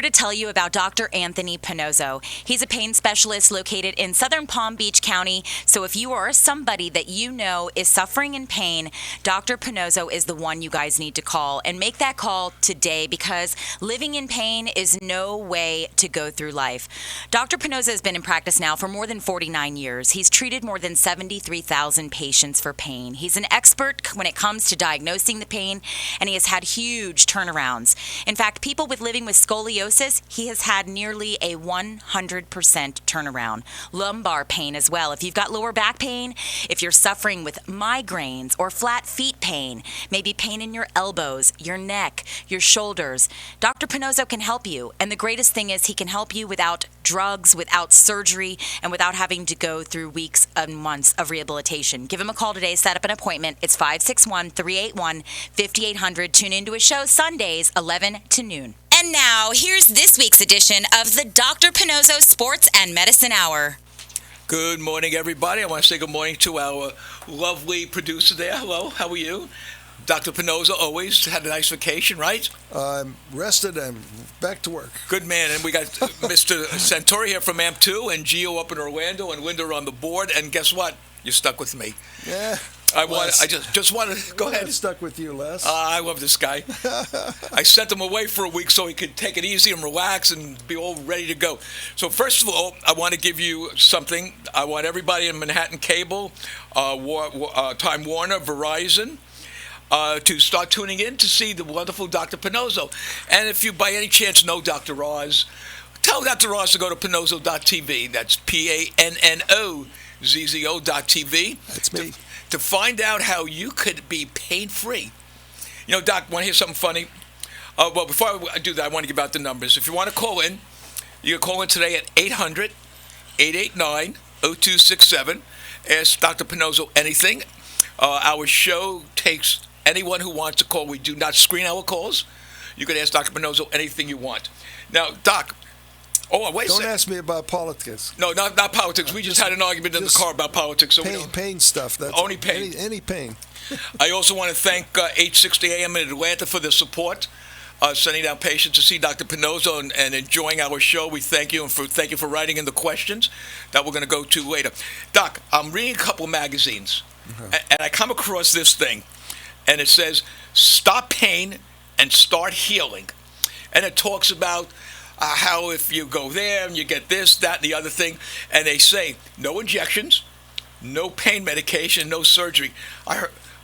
To tell you about Dr. Anthony Pannozzo. He's a pain specialist located in southern Palm Beach County. So if you are somebody that you know is suffering in pain, Dr. Pannozzo is the one you guys need to call. And make that call today because living in pain is no way to go through life. Dr. Pannozzo has been in practice now for more than 49 years. He's treated more than 73,000 patients for pain. He's an expert when it comes to diagnosing the pain, and he has had huge turnarounds. In fact, people living with scoliosis, he has had nearly a 100% turnaround. Lumbar pain as well. If you've got lower back pain, if you're suffering with migraines or flat feet pain, maybe pain in your elbows, your neck, your shoulders, Dr. Pannozzo can help you. And the greatest thing is he can help you without drugs, without surgery, and without having to go through weeks and months of rehabilitation. Give him a call today. Set up an appointment. It's 561-381-5800. Tune into his show Sundays, 11 to noon. And now, here's this week's edition of the Dr. Pannozzo Sports and Medicine Hour. Good morning, everybody. I want to say good morning to our lovely producer there. Hello, how are you? Dr. Pannozzo always had a nice vacation, right? I'm rested and back to work. Good man. And we got Mr. Santori here from AMP2 and Gio up in Orlando and Linda on the board. And guess what? You're stuck with me. Yeah. I just want to go ahead. I'm stuck with you, Les. I love this guy. I sent him away for a week so he could take it easy and relax and be all ready to go. So first of all, I want to give you something. I want everybody in Manhattan Cable, Time Warner, Verizon, to start tuning in to see the wonderful Dr. Pannozzo. And if you by any chance know Dr. Oz, tell Dr. Oz to go to Pannozzo.tv. That's PANNOZZO.tv. That's me. To find out how you could be pain-free. You know, Doc, want to hear something funny? Well, before I do that, I want to give out the numbers. If you want to call in, you can call in today at 800-889-0267. Ask Dr. Pannozzo anything. Our show takes anyone who wants to call. We do not screen our calls. You can ask Dr. Pannozzo anything you want. Now, Doc, wait a second. Don't ask me about politics. No, not politics. We just had an argument in the car about politics. So pain stuff. That's only pain. Any pain. I also want to thank 860 AM in Atlanta for their support, sending down patients to see Dr. Pannozzo and enjoying our show. We thank you, and thank you for writing in the questions that we're going to go to later. Doc, I'm reading a couple of magazines, and I come across this thing, and it says, "Stop pain and start healing," and it talks about how if you go there and you get this, that, and the other thing, and they say no injections, no pain medication, no surgery.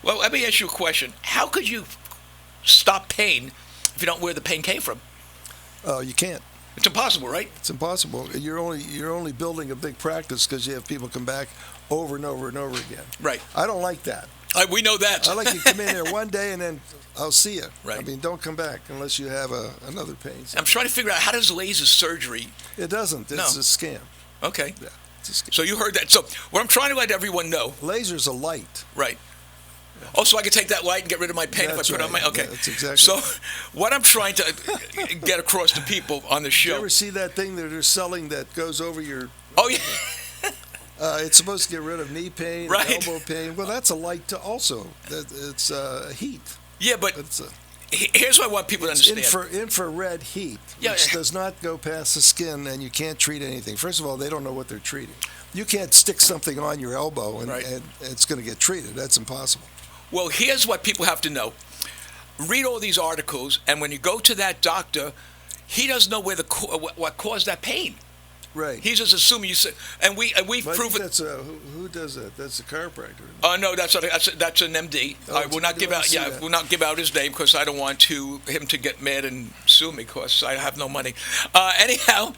Well, let me ask you a question. How could you stop pain if you don't know where the pain came from? Oh, you can't. It's impossible, right? It's impossible. You're only building a big practice because you have people come back over and over and over again. Right. I don't like that. We know that. I like you to come in there one day and then I'll see you. Right. I mean, don't come back unless you have another pain. I'm trying to figure out, how does laser surgery? It doesn't. It's a scam. Okay. Yeah, it's a scam. So you heard that. So what I'm trying to let everyone know. Laser's a light. Right. Oh, so I can take that light and get rid of my pain if I put it on my... Okay. Yeah, that's exactly. So what I'm trying to get across to people on the show... You ever see that thing that they're selling that goes over your... Oh, yeah. It's supposed to get rid of knee pain, right. elbow pain. Well, that's a light also. It's heat. Yeah, but here's what I want people to understand. Infrared heat, which does not go past the skin, and you can't treat anything. First of all, they don't know what they're treating. You can't stick something on your elbow and it's going to get treated. That's impossible. Well, here's what people have to know. Read all these articles, and when you go to that doctor, he doesn't know what caused that pain. Right. He's just assuming you said, and we've proven. That's who does that? That's a chiropractor. No, that's an MD. I will not give out. Yeah, I will not give out his name because I don't want him to get mad and sue me because I have no money. Anyhow,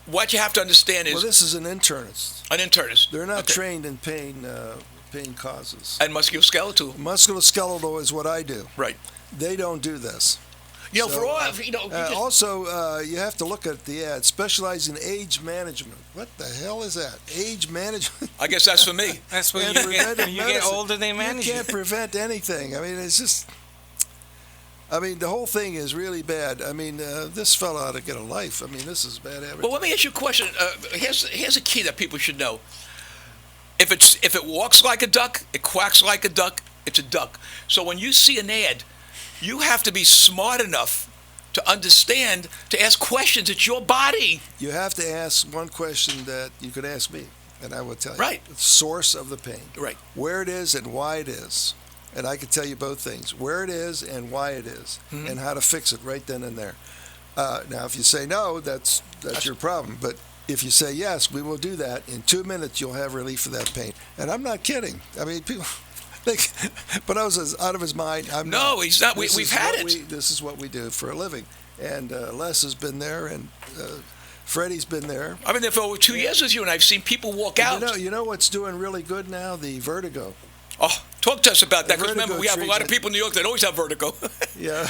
what you have to understand is. Well, this is an internist. An internist. They're not trained in pain causes. And musculoskeletal. Musculoskeletal is what I do. Right. They don't do this. You know, for all also, you have to look at the ad. Specialize in age management. What the hell is that? Age management? I guess that's for me. That's when you get older, they manage you can't prevent anything. I mean, it's just. I mean, the whole thing is really bad. I mean, this fellow ought to get a life. I mean, this is bad advertising. Well, let me ask you a question. Here's a key that people should know. If it walks like a duck, it quacks like a duck, it's a duck. So when you see an ad, you have to be smart enough to understand, to ask questions. It's your body. You have to ask one question that you could ask me, and I will tell you. Right. The source of the pain. Right. Where it is and why it is. And I can tell you both things. Where it is and why it is. Mm-hmm. And how to fix it right then and there. Now, if you say no, that's your problem. But if you say yes, we will do that. In 2 minutes, you'll have relief of that pain. And I'm not kidding. I mean, people think Pannozzo is out of his mind. No, he's not. We've had it. This is what we do for a living. And Les has been there, and Freddy's been there. I've been there for over 2 years with you, and I've seen people walk out. You know what's doing really good now? The vertigo. Oh, talk to us about that, because remember, we have a lot of people in New York that always have vertigo. Yeah.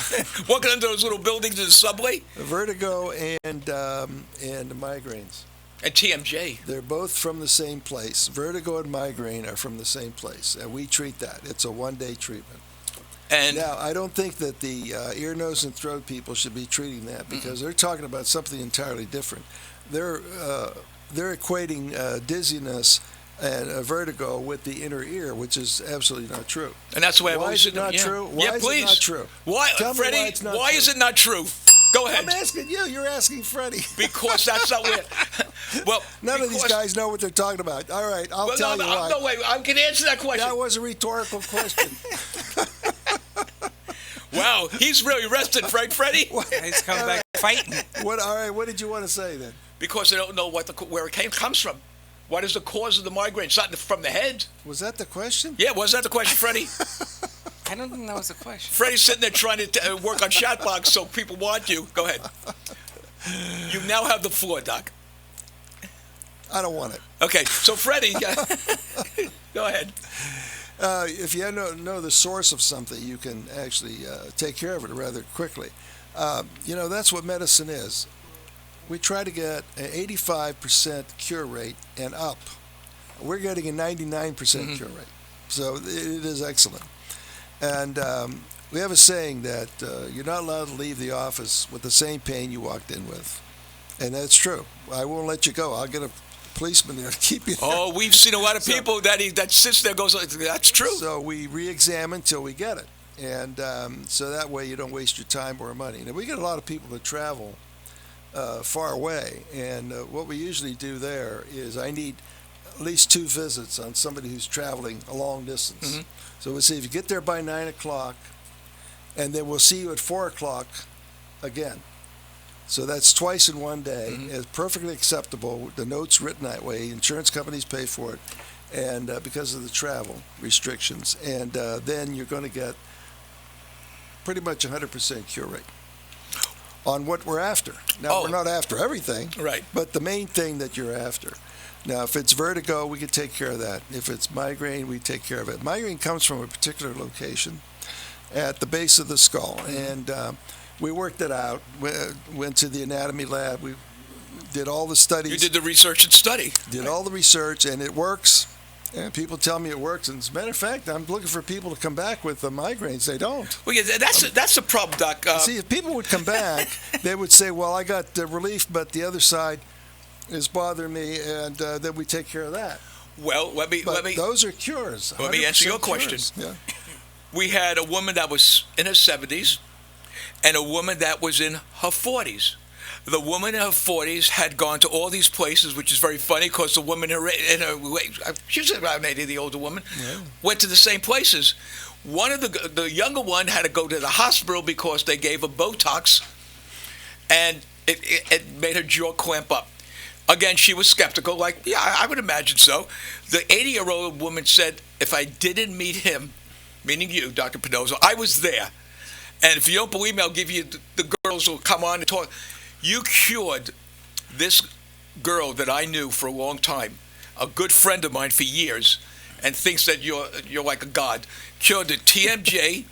Walking under those little buildings in the subway. Vertigo and migraines. And TMJ. They're both from the same place. Vertigo and migraine are from the same place, and we treat that. It's a one-day treatment. And now, I don't think that the ear, nose, and throat people should be treating that, because they're talking about something entirely different. They're equating dizziness and vertigo with the inner ear, which is absolutely not true. And that's the way I've always said. Why is it not true? Why is it not true? Why, Freddie? Why is it not true? Go ahead. I'm asking you. You're asking Freddie. Because that's not weird. Well, none of these guys know what they're talking about. All right, I'll tell you why. No, wait. I can answer that question. That was a rhetorical question. Wow, he's really rested, right, Freddie? He's come back fighting. All right, what did you want to say then? Because they don't know where it comes from. What is the cause of the migraine? It's not from the head. Was that the question? Yeah, was that the question, Freddie? I don't think that was a question. Freddie's sitting there trying to work on Chatbox so people want you. Go ahead. You now have the floor, Doc. I don't want it. Okay, so Freddie, go ahead. If you know the source of something, you can actually take care of it rather quickly. That's what medicine is. We try to get an 85% cure rate and up. We're getting a 99% cure rate. So it is excellent. And we have a saying that you're not allowed to leave the office with the same pain you walked in with. And that's true. I won't let you go. I'll get a policeman there to keep you there. Oh, we've seen a lot of people that sits there goes, that's true. So we re-examine till we get it. And so that way you don't waste your time or money. Now, we get a lot of people that travel far away, and what we usually do there is I need at least 2 visits on somebody who's traveling a long distance. Mm-hmm. So we'll see if you get there by 9 o'clock, and then we'll see you at 4 o'clock again. So that's twice in one day. Mm-hmm. It's perfectly acceptable. The note's written that way. Insurance companies pay for it, and because of the travel restrictions. And then you're going to get pretty much 100% cure rate on what we're after. Now, we're not after everything, right? But the main thing that you're after. Now, if it's vertigo, we can take care of that. If it's migraine, we take care of it. Migraine comes from a particular location at the base of the skull, and we worked it out. We went to the anatomy lab. We did all the studies. You did the research and study. Did all the research, and it works. And people tell me it works. And as a matter of fact, I'm looking for people to come back with the migraines. They don't. Well, yeah, that's the problem, Doc. See, if people would come back, they would say, well, I got relief, but the other side is bothering me, and then we take care of that. Well, let me. Those are cures. Let me answer your question. Yeah. We had a woman that was in her 70s and a woman that was in her 40s. The woman in her 40s had gone to all these places, which is very funny because the woman in her she was around 80, the older woman, went to the same places. One of the younger one had to go to the hospital because they gave her Botox, and it made her jaw clamp up. Again, she was skeptical, like, yeah, I would imagine so. The 80-year-old woman said, if I didn't meet him, meaning you, Dr. Pannozzo, I was there. And if you don't believe me, I'll give you the girls who will come on and talk. You cured this girl that I knew for a long time, a good friend of mine for years, and thinks that you're like a god. Cured the TMJ,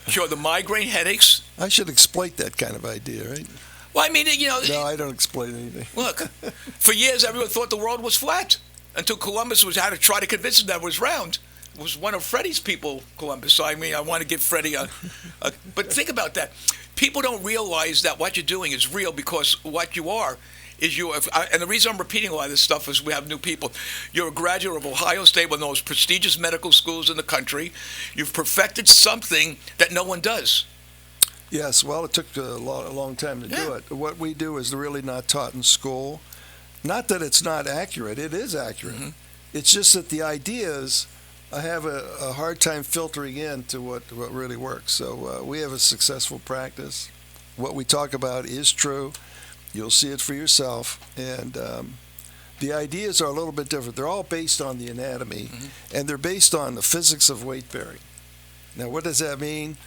cured the migraine headaches. I should exploit that kind of idea, right? Well, I mean, No, I don't exploit anything. Look, for years everyone thought the world was flat until Columbus had to try to convince them that it was round. It was one of Freddy's people, Columbus. So, I mean, I want to give Freddy but think about that. People don't realize that what you're doing is real because what you are is you. And the reason I'm repeating a lot of this stuff is we have new people. You're a graduate of Ohio State, one of the most prestigious medical schools in the country. You've perfected something that no one does. Yes, well, it took a long time to do it. What we do is really not taught in school. Not that it's not accurate, it is accurate. It's just that the ideas, I have a hard time filtering in to what really works. So we have a successful practice. What we talk about is true. You'll see it for yourself. And the ideas are a little bit different. They're all based on the anatomy, and they're based on the physics of weight bearing. Now, what does that mean?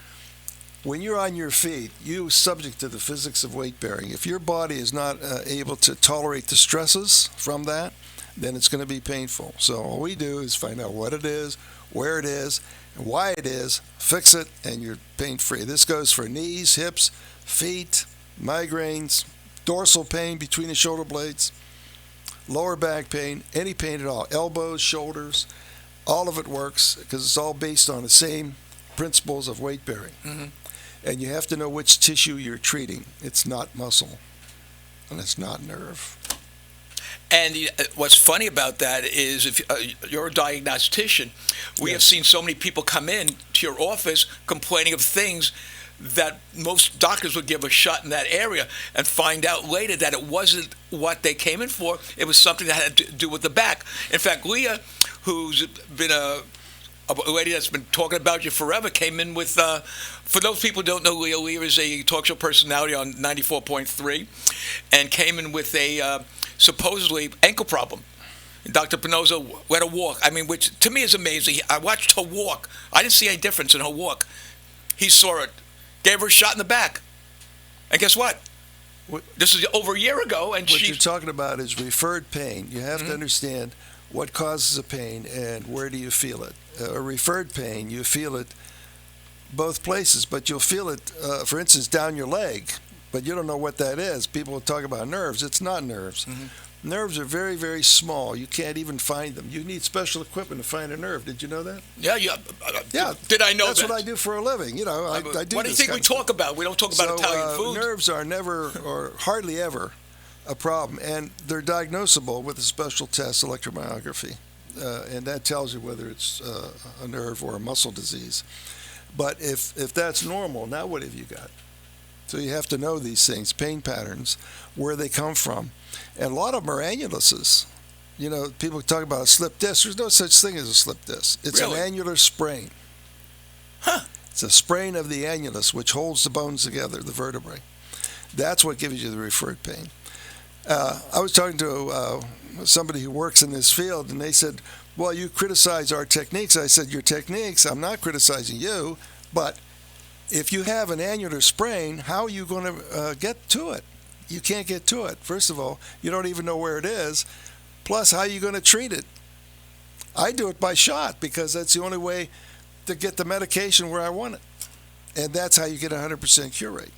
When you're on your feet, you're subject to the physics of weight bearing. If your body is not able to tolerate the stresses from that, then it's going to be painful. So all we do is find out what it is, where it is, and why it is, fix it, and you're pain-free. This goes for knees, hips, feet, migraines, dorsal pain between the shoulder blades, lower back pain, any pain at all, elbows, shoulders, all of it works because it's all based on the same principles of weight bearing. And you have to know which tissue you're treating. It's not muscle, and it's not nerve. And what's funny about that is if you're a diagnostician, we have seen so many people come in to your office complaining of things that most doctors would give a shot in that area and find out later that it wasn't what they came in for. It was something that had to do with the back. In fact, Leah, who's been a lady that's been talking about you forever, came in with, for those people who don't know Leah is a talk show personality on 94.3, and came in with a supposedly ankle problem. And Dr. Pannozzo let her walk. I mean, which to me is amazing. I watched her walk. I didn't see any difference in her walk. He saw it, gave her a shot in the back. And guess what? This is over a year ago. And what you're talking about is referred pain. You have to understand what causes a pain and where do you feel it. A referred pain, you feel it both places, but you'll feel it, for instance, down your leg, but you don't know what that is. People will talk about nerves. It's not nerves. Nerves are very, very small. You can't even find them. You need special equipment to find a nerve. Did you know that? Yeah. Did I know that's that? what I do for a living. You know, I do what do you this think kind we of stuff. talk about? We don't talk about Italian food. Nerves are never or hardly ever a problem, and they're diagnosable with a special test, electromyography, and that tells you whether it's a nerve or a muscle disease. But if that's normal, now what have you got? So you have to know these things, pain patterns, where they come from. And a lot of them are annuluses. You know, people talk about a slip disc. There's no such thing as a slip disc. It's an annular sprain. It's a sprain of the annulus, which holds the bones together, the vertebrae. That's what gives you the referred pain. I was talking to somebody who works in this field, and they said, well, you criticize our techniques. I said, your techniques, I'm not criticizing you, but if you have an annular sprain, how are you going to get to it? You can't get to it. First of all, you don't even know where it is. Plus, how are you going to treat it? I do it by shot because that's the only way to get the medication where I want it. And that's how you get a 100% cure rate.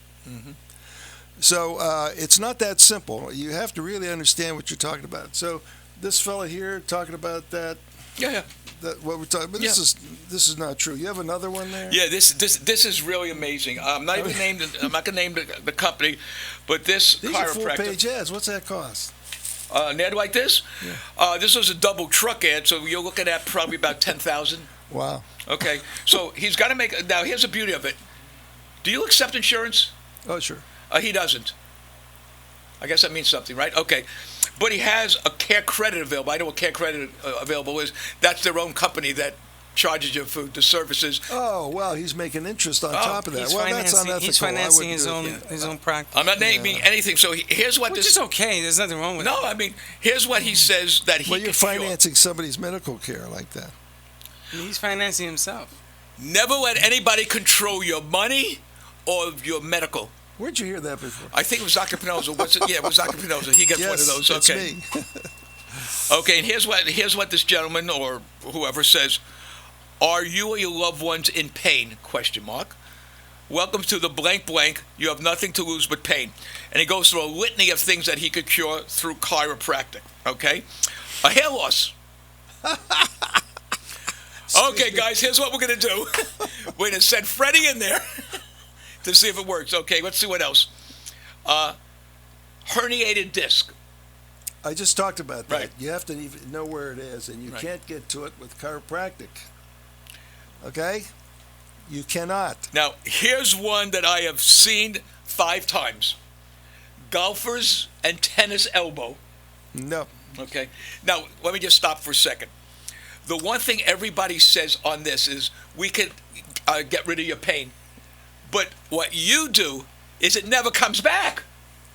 So it's not that simple. You have to really understand what you're talking about. So this fella here talking about that. Yeah. That what we're talking about. This is not true. You have another one there? Yeah, this is really amazing. I'm not even named. I'm not going to name the company, but this These chiropractor. are full-page ads. What's that cost? An ad like this? Yeah. This was a double truck ad, so you're looking at probably about 10,000. Wow. Okay, so he's got to make. Now here's the beauty of it. Do you accept insurance? Oh, sure. He doesn't. I guess that means something, right? Okay. But he has a care credit available. I know what care credit available is. That's their own company that charges you for the services. Oh, well, he's making interest on top of that. Well, that's unethical. He's financing his own practice. I'm not naming anything. So here's what Which this. is okay. There's nothing wrong with it. No, I mean, here's what he says that he. Well, you're can cure. financing somebody's medical care like that. He's financing himself. Never let anybody control your money or your medical. Where'd you hear that before? I think it was Dr. Pannozzo. What's it? Yeah, it was Dr. Pannozzo. He gets one of those. That's Okay. me. Okay, and here's what this gentleman or whoever says. Are you or your loved ones in pain? Question mark. Welcome to the blank blank. You have nothing to lose but pain. And he goes through a litany of things that he could cure through chiropractic. Okay? A hair loss. Okay, guys, here's what we're going to do. We're going to send Freddy in there to see if it works. Okay, let's see what else. Herniated disc. I just talked about that. Right. You have to even know where it is, and you Right. can't get to it with chiropractic. Okay? You cannot. Now, here's one that I have seen 5 times. Golfers and tennis elbow. No. Okay. Now, let me just stop for a second. The one thing everybody says on this is we could get rid of your pain. But what you do is it never comes back.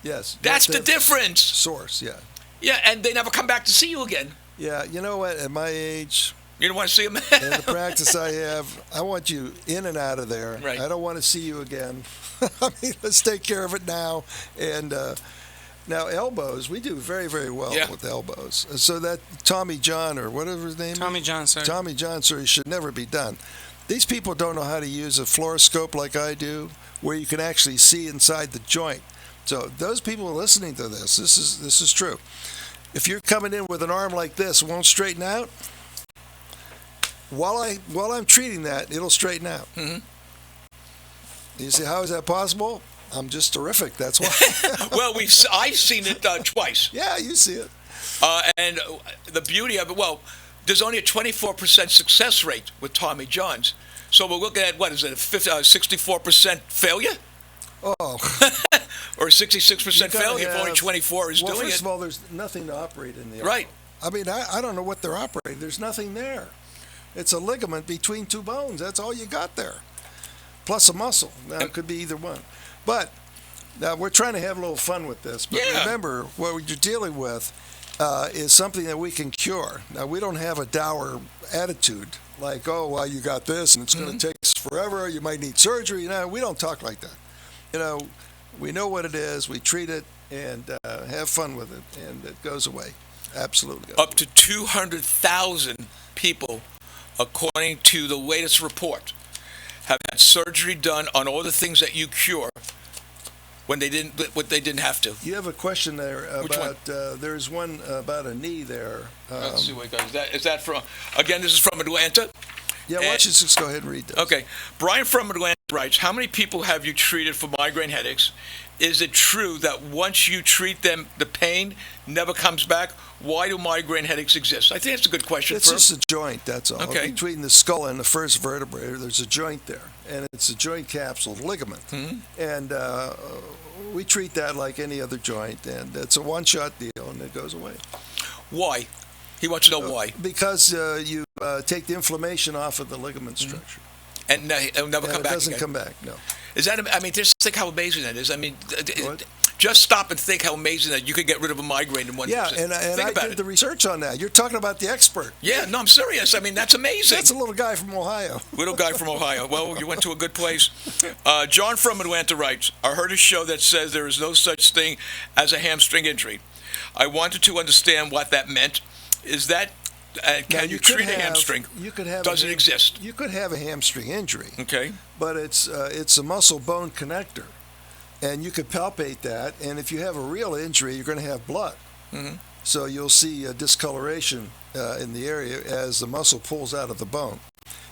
Yes. That's the difference. Source, yeah. Yeah, and they never come back to see you again. Yeah, you know what? At my age, You don't want to see them? and the practice I have, I want you in and out of there. Right. I don't want to see you again. I mean, let's take care of it now. And now elbows, we do very, very well with elbows. So that Tommy John or whatever his name Tommy is. John, sir. Tommy John surgery should never be done. These people don't know how to use a fluoroscope like I do, where you can actually see inside the joint. So those people listening to this is true. If you're coming in with an arm like this, it won't straighten out. While I'm treating that, it'll straighten out. Mm-hmm. You say, how is that possible? I'm just terrific. That's why. Well, I've seen it twice. Yeah, you see it. And the beauty of it, well, there's only a 24% success rate with Tommy John's. So we're looking at, what is it, a 64% failure? Oh. Or 66% failure if only 24 is doing it. Well, first of all, there's nothing to operate in the elbow. Right. I mean, I don't know what they're operating. There's nothing there. It's a ligament between 2 bones. That's all you got there. Plus a muscle. Now, it could be either one. But now we're trying to have a little fun with this. But remember, what you're dealing with is something that we can cure. Now, we don't have a dour attitude like, oh, well, you got this and it's going to take us forever. You might need surgery. You know, we don't talk like that. You know, we know what it is. We treat it and have fun with it, and it goes away. Absolutely. Up to 200,000 people, according to the latest report, have had surgery done on all the things that you cure when they didn't have to. You have a question there Which one? about there's one about a knee there. Let's see what it goes. Is that from? Again, this is from Atlanta. Yeah, why don't you just go ahead and read this? Okay. Brian from Atlanta writes, how many people have you treated for migraine headaches? Is it true that once you treat them, the pain never comes back? Why do migraine headaches exist? I think that's a good question. It's just a joint, that's all. Okay. Between the skull and the first vertebrae, there's a joint there, and it's a joint capsule ligament. Mm-hmm. And we treat that like any other joint, and it's a one-shot deal, and it goes away. Why? He wants to know why. Because you take the inflammation off of the ligament structure. And it'll never come back. It doesn't again. come back, no. Is that? I mean, just think how amazing that is. I mean, just stop and think how amazing that you could get rid of a migraine in one. Yeah, and I did the research on that. You're talking about the expert. Yeah, no, I'm serious. I mean, that's amazing. That's a little guy from Ohio. Little guy from Ohio. Well, you went to a good place. John from Atlanta writes, I heard a show that says there is no such thing as a hamstring injury. I wanted to understand what that meant. Is that can you treat a hamstring? You could have. Does it exist? You could have a hamstring injury. Okay. But it's a muscle bone connector, and you could palpate that. And if you have a real injury, you're going to have blood. Mm-hmm. So you'll see a discoloration in the area as the muscle pulls out of the bone.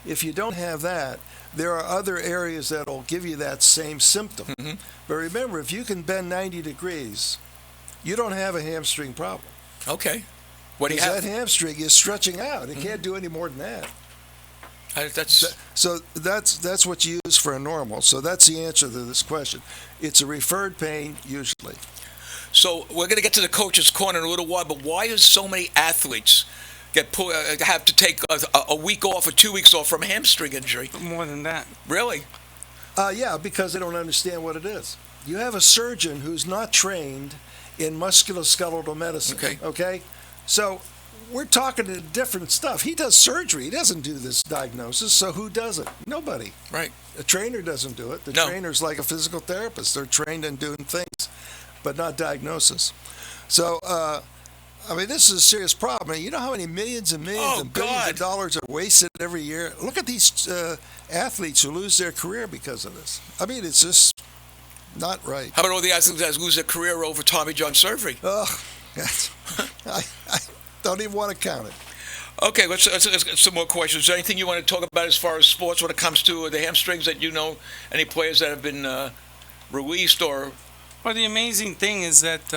If you don't have that, there are other areas that will give you that same symptom. Mm-hmm. But remember, if you can bend 90 degrees, you don't have a hamstring problem. Okay. What do you have? That hamstring is stretching out. It can't do any more than that. So that's what you use for a normal. So that's the answer to this question. It's a referred pain usually. So we're going to get to the coach's corner in a little while, but why do so many athletes have to take a week off or 2 weeks off from a hamstring injury? More than that. Really? Yeah, because they don't understand what it is. You have a surgeon who's not trained in musculoskeletal medicine. Okay? So we're talking to different stuff. He does surgery. He doesn't do this diagnosis. So who does it? Nobody. Right. A trainer doesn't do it. The trainer's like a physical therapist. They're trained in doing things, but not diagnosis. So, I mean, this is a serious problem. You know how many millions and millions and billions of dollars are wasted every year? Look at these athletes who lose their career because of this. I mean, it's just not right. How about all the athletes that lose their career over Tommy John surgery? I don't even want to count it. Okay, let's get some more questions. Is there anything you want to talk about as far as sports when it comes to the hamstrings that you know, any players that have been released or? Well, the amazing thing is that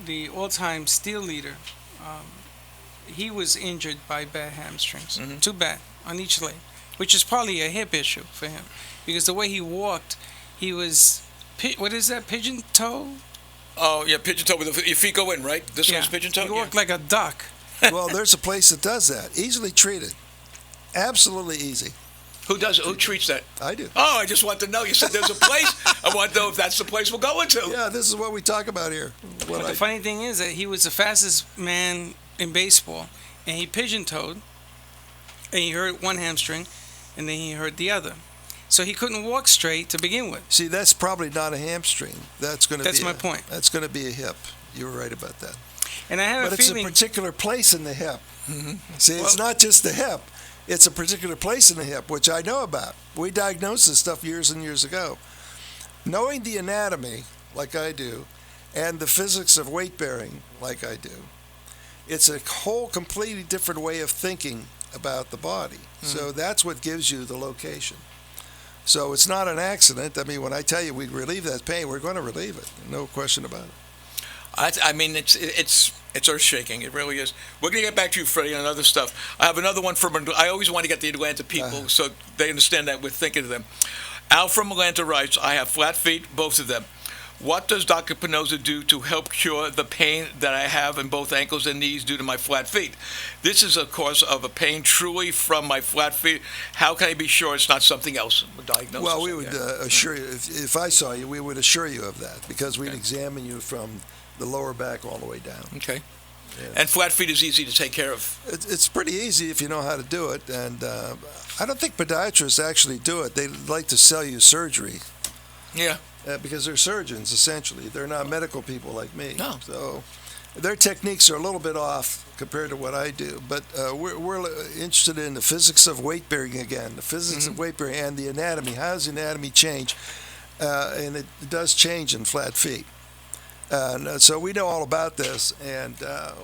the all-time steel leader, he was injured by bad hamstrings. Mm-hmm. Too bad, on each leg. which is probably a hip issue for him, because the way he walked, he was, what is that, pigeon toe? Oh, yeah, pigeon toe with your feet go in, right? This one's pigeon toe? He walked like a duck. Well, there's a place that does that. Easily treated. Absolutely easy. Who does it? Who treats that? I do. Oh, I just want to know. You said there's a place. I want to know if that's the place we're going to. Yeah, this is what we talk about here. But the funny thing is that he was the fastest man in baseball, and he pigeon-toed, and he hurt one hamstring, and then he hurt the other. So he couldn't walk straight to begin with. See, that's probably not a hamstring. That's my point. That's going to be a hip. You were right about that. And I have But a it's feeling. a particular place in the hip. See, it's not just the hip. It's a particular place in the hip, which I know about. We diagnosed this stuff years and years ago. Knowing the anatomy, like I do, and the physics of weight bearing, like I do, it's a whole completely different way of thinking about the body. So that's what gives you the location. So it's not an accident. I mean, when I tell you we relieve that pain, we're going to relieve it. No question about it. I mean, it's earth-shaking. It really is. We're going to get back to you, Freddie, on other stuff. I have another one from. I always want to get the Atlanta people so they understand that we're thinking of them. Al from Atlanta writes, I have flat feet, both of them. What does Dr. Pannozzo do to help cure the pain that I have in both ankles and knees due to my flat feet? This is a cause of a pain truly from my flat feet. How can I be sure it's not something else? Well, we would assure you, if I saw you, we would assure you of that because we'd examine you from the lower back all the way down. Okay. Yeah. And flat feet is easy to take care of. It's pretty easy if you know how to do it. And I don't think podiatrists actually do it. They like to sell you surgery. Yeah. Because they're surgeons, essentially. They're not medical people like me. No. So their techniques are a little bit off compared to what I do. But we're interested in the physics of weight bearing again, the physics of weight bearing and the anatomy. How does the anatomy change? And it does change in flat feet. So we know all about this, and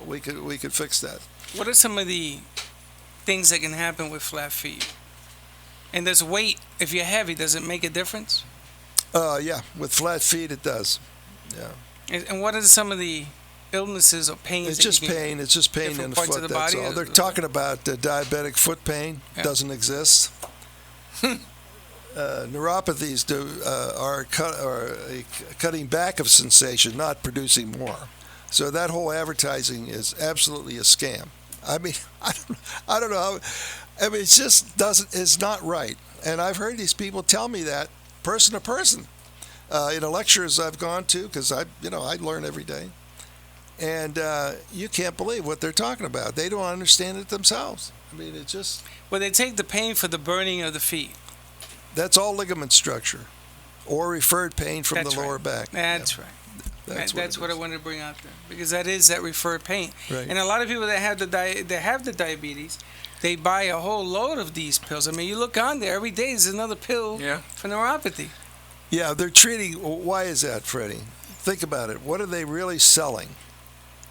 we could fix that. What are some of the things that can happen with flat feet? And does weight, if you're heavy, does it make a difference? Yeah, with flat feet it does. Yeah. And what are some of the illnesses or pains? It's just pain. It's just pain in the foot. That's all. They're talking about diabetic foot pain. Yeah. Doesn't exist. Neuropathies are a cutting back of sensation, not producing more. So that whole advertising is absolutely a scam. I mean, I don't know how. I mean, it just it's not right. And I've heard these people tell me that person to person in the lectures I've gone to because I learn every day. And you can't believe what they're talking about. They don't understand it themselves. I mean, it's just. Well, they take the pain for the burning of the feet. That's all ligament structure or referred pain from the lower back. That's right. That's what I wanted to bring out there because that referred pain. Right. And a lot of people that have the diabetes, they buy a whole load of these pills. I mean, you look on there every day. There's another pill for neuropathy. Yeah, they're treating. Why is that, Freddie? Think about it. What are they really selling?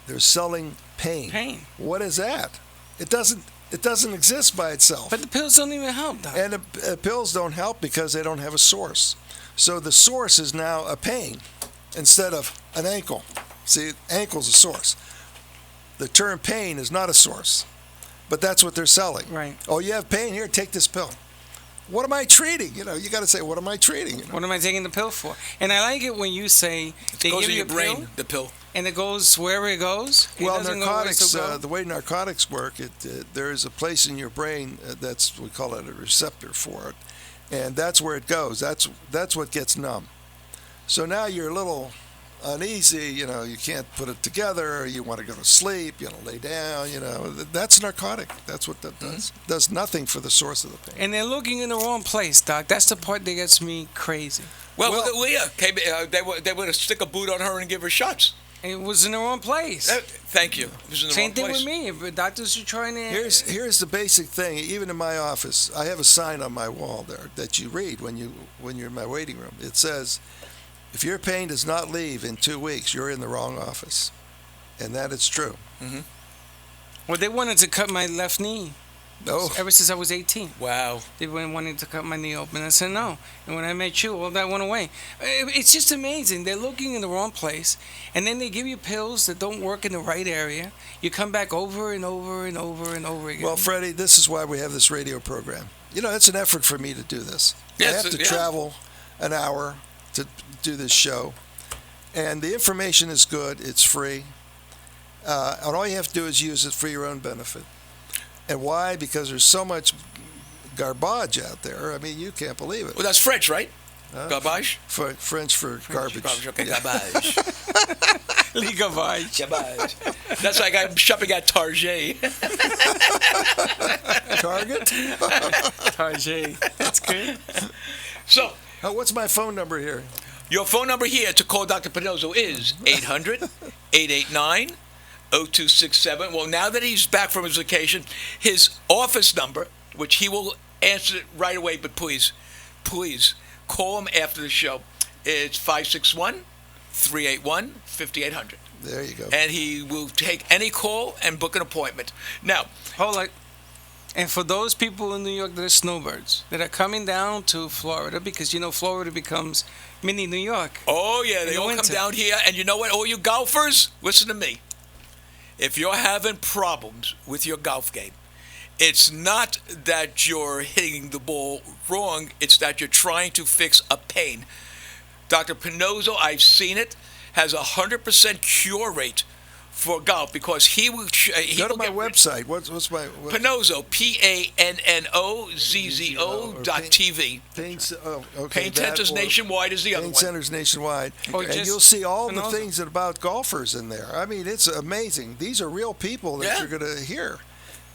They're selling pain. Pain. What is that? It doesn't exist by itself. But the pills don't even help, Doc. And the pills don't help because they don't have a source. So the source is now a pain instead of an ankle. See, ankle's a source. The term pain is not a source, but that's what they're selling. Right. Oh, you have pain? Here, take this pill. What am I treating? You got to say, what am I treating? What am I taking the pill for? And I like it when you say they goes give in you your brain, the pill. And it goes wherever it goes? Well, narcotics, the way narcotics work, there is a place in your brain we call it a receptor for it, and that's where it goes. That's what gets numb. So now you're a little uneasy, you can't put it together, you want to go to sleep, lay down, that's narcotic. That's what that does. Does nothing for the source of the pain. And they're looking in the wrong place, Doc. That's the part that gets me crazy. Well look at Leah. They were going to stick a boot on her and give her shots. It was in the wrong place. Thank you. It was in the Same wrong thing place. with me. If doctors are trying to... Here's the basic thing. Even in my office, I have a sign on my wall there that you read when you're in my waiting room. It says, if your pain does not leave in 2 weeks, you're in the wrong office. And that is true. Mm-hmm. Well, they wanted to cut my left knee. Oh. Ever since I was 18. Wow. They were wanting to cut my knee open. I said no. And when I met you, all that went away. It's just amazing. They're looking in the wrong place. And then they give you pills that don't work in the right area. You come back over and over and over and over again. Well, Freddie, this is why we have this radio program. it's an effort for me to do this. Yes, I have to yeah. travel an hour to do this show, and the information is good. It's free, and all you have to do is use it for your own benefit. And why? Because there's so much garbage out there. I mean, you can't believe it. Well, that's French, right? Garbage? French for garbage. Okay, garbage. Les garbage. Garbage. That's like I'm shopping at Target. Target? Target. That's good. So, What's my phone number here? your phone number here to call Dr. Pannozzo is 800-889-0267. Well, now that he's back from his vacation, his office number, which he will answer right away, but please call him after the show. It's 561-381-5800. There you go. And he will take any call and book an appointment. Now, Hold on. And for those people in New York that are snowbirds that are coming down to Florida, because Florida becomes mini New York. oh yeah, In they the all come winter. down here. And you know what, all you golfers, listen to me. If you're having problems with your golf game, it's not that you're hitting the ball wrong. It's that you're trying to fix a pain. Dr. Pannozzo, I've seen it, has 100% cure rate for golf because he will. Go to my website. What's my Pannozzo, PANNOZZO.TV. Okay. Pain Centers Nationwide is the other Pain one. Centers Nationwide. Or And just you'll see all the Pannozzo. things about golfers in there. I mean, it's amazing. These are real people that Yeah. you're going to hear.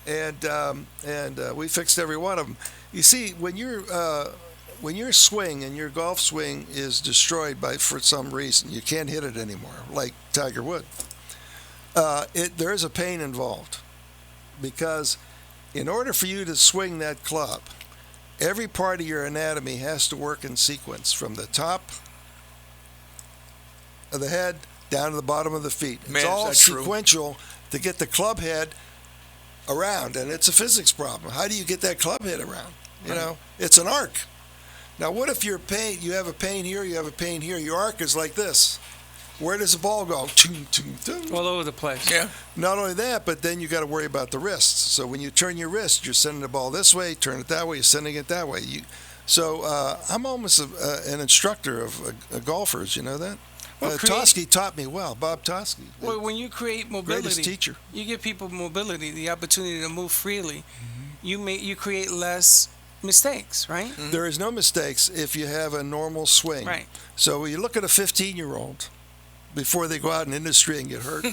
And we fixed every one of them. You see, when your swing and your golf swing is destroyed for some reason, you can't hit it anymore, like Tiger Woods. There is a pain involved because in order for you to swing that club, every part of your anatomy has to work in sequence from the top of the head down to the bottom of the feet. Man, It's is all that true? sequential to get the club head around, and it's a physics problem. How do you get that club head around? It's an arc. Now, what if you have a pain here, you have a pain here, your arc is like this. Where does the ball go? All over the place. Yeah. Not only that, but then you got to worry about the wrists. So when you turn your wrist, you're sending the ball this way, turn it that way, you're sending it that way. So I'm almost an instructor of golfers, you know that? Well, Tosky taught me well, Bob Tosky. Well, when you create mobility, Greatest teacher. you give people mobility, the opportunity to move freely. You create less mistakes, right? There is no mistakes if you have a normal swing. Right. So when you look at a 15-year-old before they go out in industry and get hurt,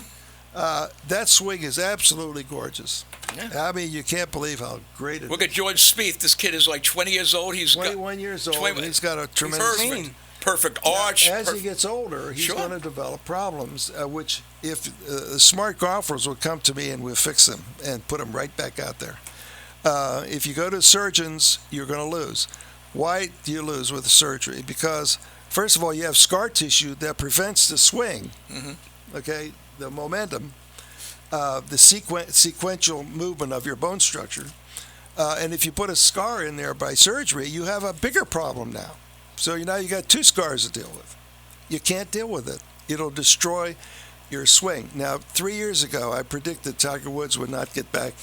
that swing is absolutely gorgeous. Yeah. I mean, you can't believe how great it is. Look at George Spieth. This kid is like 20 years old. He's 21 years old, 20 and he's got a tremendous perfect. Perfect arch. As he perfect. gets older, he's Sure. going to develop problems, which if smart golfers will come to me and we'll fix them and put them right back out there. If you go to surgeons, you're going to lose. Why do you lose with surgery? Because, first of all, you have scar tissue that prevents the swing, okay, the momentum, the sequential movement of your bone structure. And if you put a scar in there by surgery, you have a bigger problem now. So now you got two scars to deal with. You can't deal with it. It'll destroy your swing. Now, 3 years ago, I predicted Tiger Woods would not get back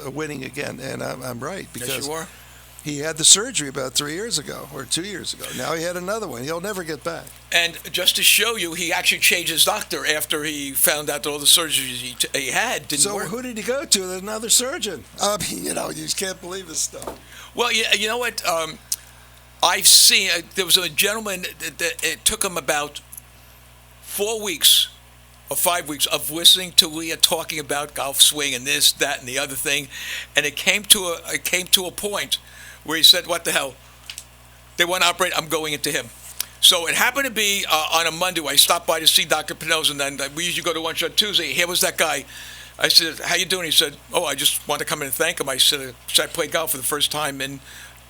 winning again, and I'm right because Yes, you are. he had the surgery about 3 years ago or 2 years ago. Now he had another one. He'll never get back. And just to show you, he actually changed his doctor after he found out that all the surgeries he had didn't So work. who did he go to? Another surgeon. I mean, you just can't believe this stuff. Well, you know what? I've seen, there was a gentleman that it took him about 4 weeks or 5 weeks of listening to Leah talking about golf swing and this, that, and the other thing. And it came to a point where he said, what the hell? They want to operate, I'm going into him. So it happened to be on a Monday. I stopped by to see Dr. Pannozzo, and then we usually go to lunch on Tuesday. Here was that guy. I said, how you doing? He said, oh, I just want to come in and thank him. I said, I played golf for the first time in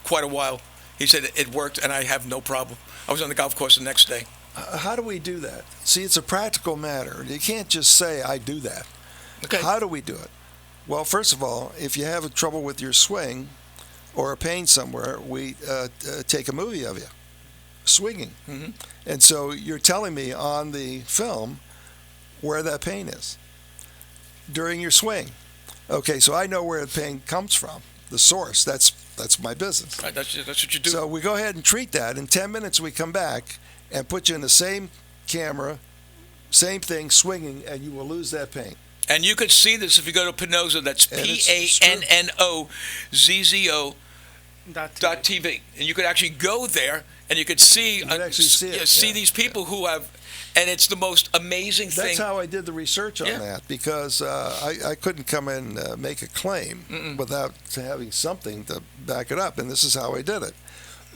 quite a while. He said, it worked, and I have no problem. I was on the golf course the next day. How do we do that? See, it's a practical matter. You can't just say, I do that. Okay. How do we do it? Well, first of all, if you have trouble with your swing or a pain somewhere, we take a movie of you swinging. Mm-hmm. And so you're telling me on the film where that pain is during your swing. Okay, so I know where the pain comes from, the source. That's That's my business. Right, that's what you do. So we go ahead and treat that. In 10 minutes, we come back and put you in the same camera, same thing, swinging, and you will lose that pain. And you could see this if you go to Pannozzo. That's PANNOZZO .TV, and you could actually go there and you could see, see these people who have, and it's the most amazing thing. That's how I did the research on that, because I couldn't come in and make a claim without having something to back it up, and this is how I did it.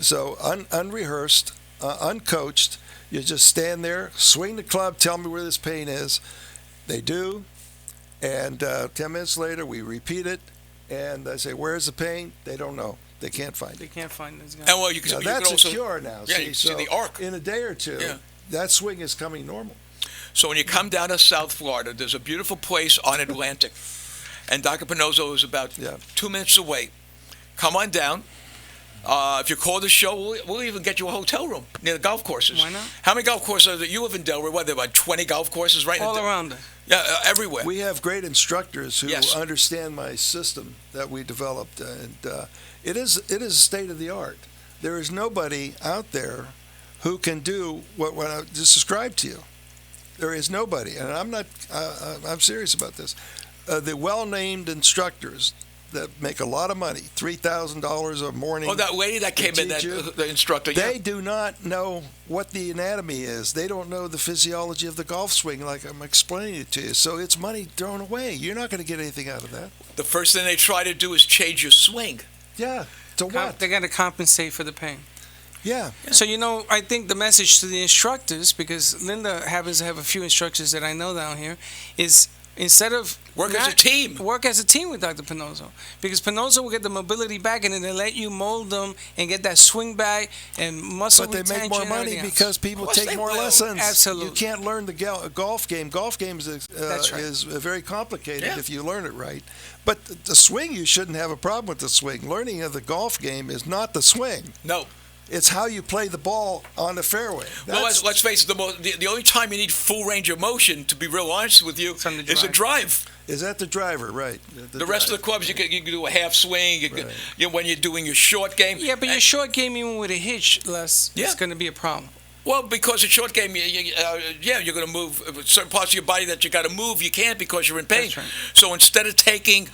So unrehearsed, uncoached, you just stand there, swing the club, tell me where this pain is. They do, and 10 minutes later we repeat it, and I say, where's the pain? They don't know. They can't find it. They can't find this guy. And well, you can, that's also, a cure now. Yeah, you can see the arc. In a day or two, that swing is coming normal. So when you come down to South Florida, there's a beautiful place on Atlantic, and Dr. Pannozzo is about 2 minutes away. Come on down. If you call the show, we'll even get you a hotel room near the golf courses. Why not? How many golf courses are there? You live in Delaware. What, there are about 20 golf courses right all around us? Yeah, everywhere. We have great instructors who understand my system that we developed, and it is state of the art. There is nobody out there who can do what I just described to you. There is nobody, and I'm serious about this. The well-named instructors that make a lot of money, $3,000 a morning. Oh, that lady that came in, the instructor. They do not know what the anatomy is. They don't know the physiology of the golf swing like I'm explaining it to you. So it's money thrown away. You're not going to get anything out of that. The first thing they try to do is change your swing. Yeah. To what? They got to compensate for the pain. Yeah. So, I think the message to the instructors, because Linda happens to have a few instructors that I know down here, is instead of work as a team with Dr. Pannozzo, because Pannozzo will get the mobility back, and then they let you mold them and get that swing back and muscle retention. But they make more money because people take more lessons. Absolutely. You can't learn the golf game. Golf game is very complicated if you learn it right. But the swing, you shouldn't have a problem with the swing. Learning of the golf game is not the swing. No. It's how you play the ball on the fairway. Well, let's face it, the only time you need full range of motion, to be real honest with you, is a drive. Is that the driver, right? The rest of the clubs, you can do a half swing when you're doing your short game. Yeah, but your short game, even with a hitch, Les, it's going to be a problem. Well, because a short game, you're going to move certain parts of your body that you got to move. You can't because you're in pain. That's right. So instead of taking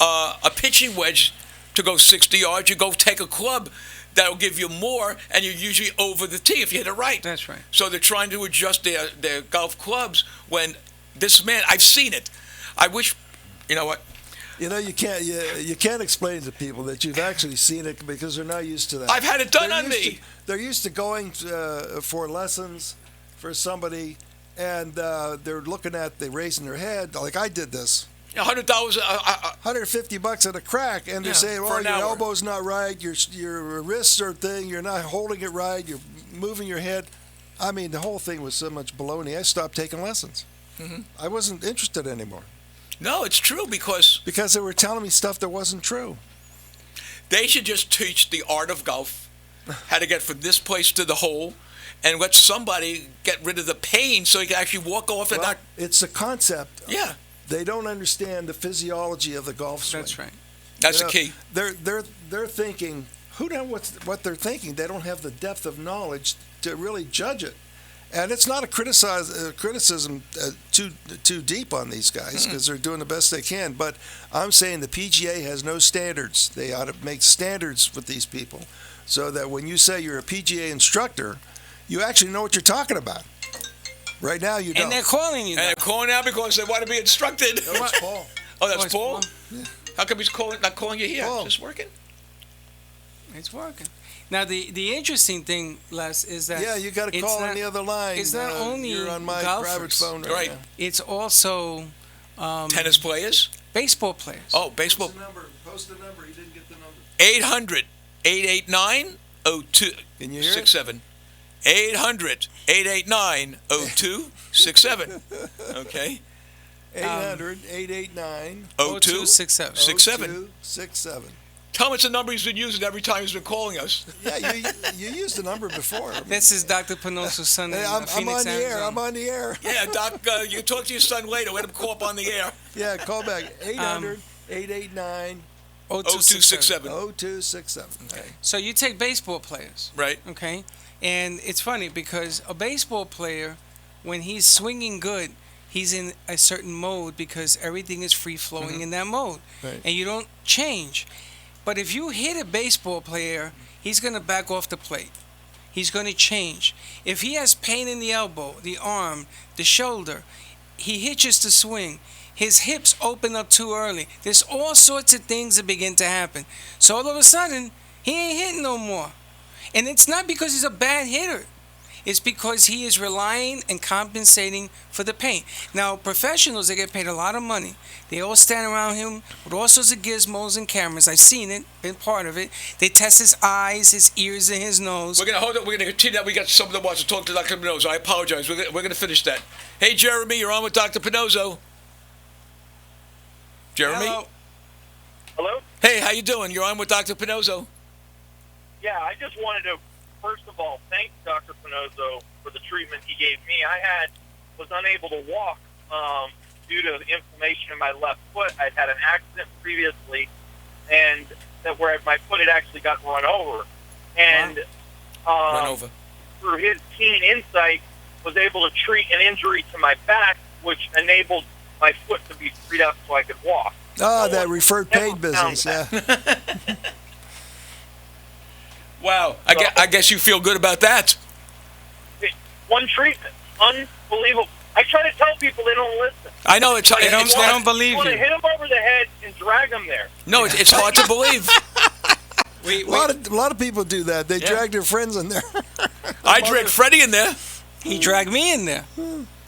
a pitching wedge to go 60 yards, you go take a club that'll give you more, and you're usually over the tee if you hit it right. That's right. So they're trying to adjust their golf clubs when this man, I've seen it. I wish, you know what? You can't explain to people that you've actually seen it because they're not used to that. I've had it done on me. They're used to going for lessons for somebody, and they're looking at, raising their head, like I did this. $100, $150 at a crack, and they're saying, "Well, your elbow's not right, your wrists are thing, you're not holding it right, you're moving your head." I mean, the whole thing was so much baloney. I stopped taking lessons. I wasn't interested anymore. No, it's true because they were telling me stuff that wasn't true. They should just teach the art of golf, how to get from this place to the hole, and let somebody get rid of the pain so you can actually walk off and not. It's a concept. Yeah. They don't understand the physiology of the golf swing. That's right. That's the key. They're thinking, who knows what they're thinking? They don't have the depth of knowledge to really judge it. And it's not a criticism too deep on these guys because they're doing the best they can. But I'm saying the PGA has no standards. They ought to make standards with these people so that when you say you're a PGA instructor, you actually know what you're talking about. Right now, you don't. And they're calling you. And they're calling out because they want to be instructed. That's Paul. Oh, that's Paul? Yeah. How come he's not calling you here? Paul. It's just working? It's working. Now, the interesting thing, Les, is that... you got to call on the other line. It's not only you're on my golfers. private phone right now. It's also... tennis players? Baseball players. Oh, baseball. Post the number. He didn't get the number. 800-889-0267. Can you hear it? 800-889-0267. Okay. 800-889-0267. 0267. Tell him it's a number he's been using every time he's been calling us. Yeah, you used the number before. This is Dr. Pannozzo's son. I'm Phoenix, on the Arizona. air. I'm on the air. Yeah, Doc, you talk to your son later. Let him call up on the air. Yeah, call back. 800-889-0267. 0267. 0267. Okay. So you take baseball players, Right. okay? And it's funny because a baseball player, when he's swinging good, he's in a certain mode because everything is free flowing in that mode. Right. And you don't change. But if you hit a baseball player, he's going to back off the plate. He's going to change. If he has pain in the elbow, the arm, the shoulder, he hitches the swing. His hips open up too early. There's all sorts of things that begin to happen. So all of a sudden, he ain't hitting no more. And it's not because he's a bad hitter. It's because he is relying and compensating for the pain. Now, professionals, they get paid a lot of money. They all stand around him with all sorts of gizmos and cameras. I've seen it, been part of it. They test his eyes, his ears, and his nose. We're going to hold it. We're going to continue that. We got someone that wants to talk to Dr. Pannozzo. I apologize. We're going to finish that. Hey, Jeremy, you're on with Dr. Pannozzo. Jeremy? Hello? Hey, how you doing? You're on with Dr. Pannozzo. Yeah, I just wanted to, first of all, thank Dr. Pannozzo for the treatment he gave me. Was unable to walk due to inflammation in my left foot. I'd had an accident previously, and that where my foot had actually got run over. And Run over. through his keen insight, was able to treat an injury to my back, which enabled my foot to be freed up so I could walk. Oh, that referred pain business, yeah. Wow. I guess you feel good about that. One treatment. Unbelievable. I try to tell people, they don't listen. I know. It's They don't believe You want to you. hit them over the head and drag them there. No, it's hard to believe. A lot of people do that. They drag their friends in there. I dragged Freddy in there. He dragged me in there.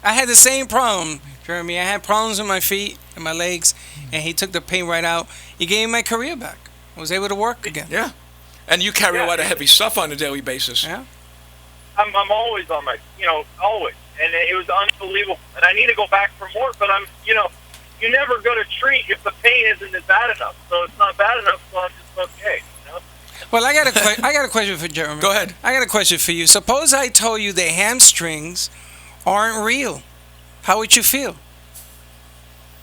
I had the same problem, Jeremy. I had problems with my feet and my legs, and he took the pain right out. He gave me my career back. I was able to work again. Yeah. And you carry a lot of heavy stuff on a daily basis. Yeah. I'm always on my, always. And it was unbelievable. And I need to go back for more, but you never go to treat if the pain isn't bad enough. So it's not bad enough, so I'm just okay. Well, I got a question for Jeremy. Go ahead. I got a question for you. Suppose I told you the hamstrings aren't real. How would you feel?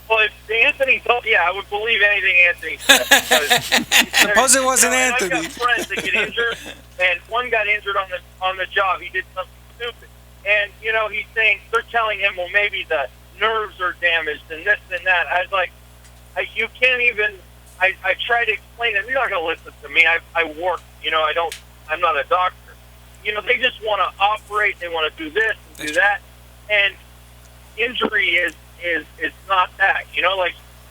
Well, if Anthony told, I would believe anything Anthony said. Suppose it wasn't and Anthony. I've got friends that get injured, and one got injured on the job. He did something stupid. And, he's saying, they're telling him, well, maybe the nerves are damaged and this and that. I was like, you can't even, I try to explain it. You're not going to listen to me. I work, I'm not a doctor. They just want to operate. They want to do this and do that. And injury is not that.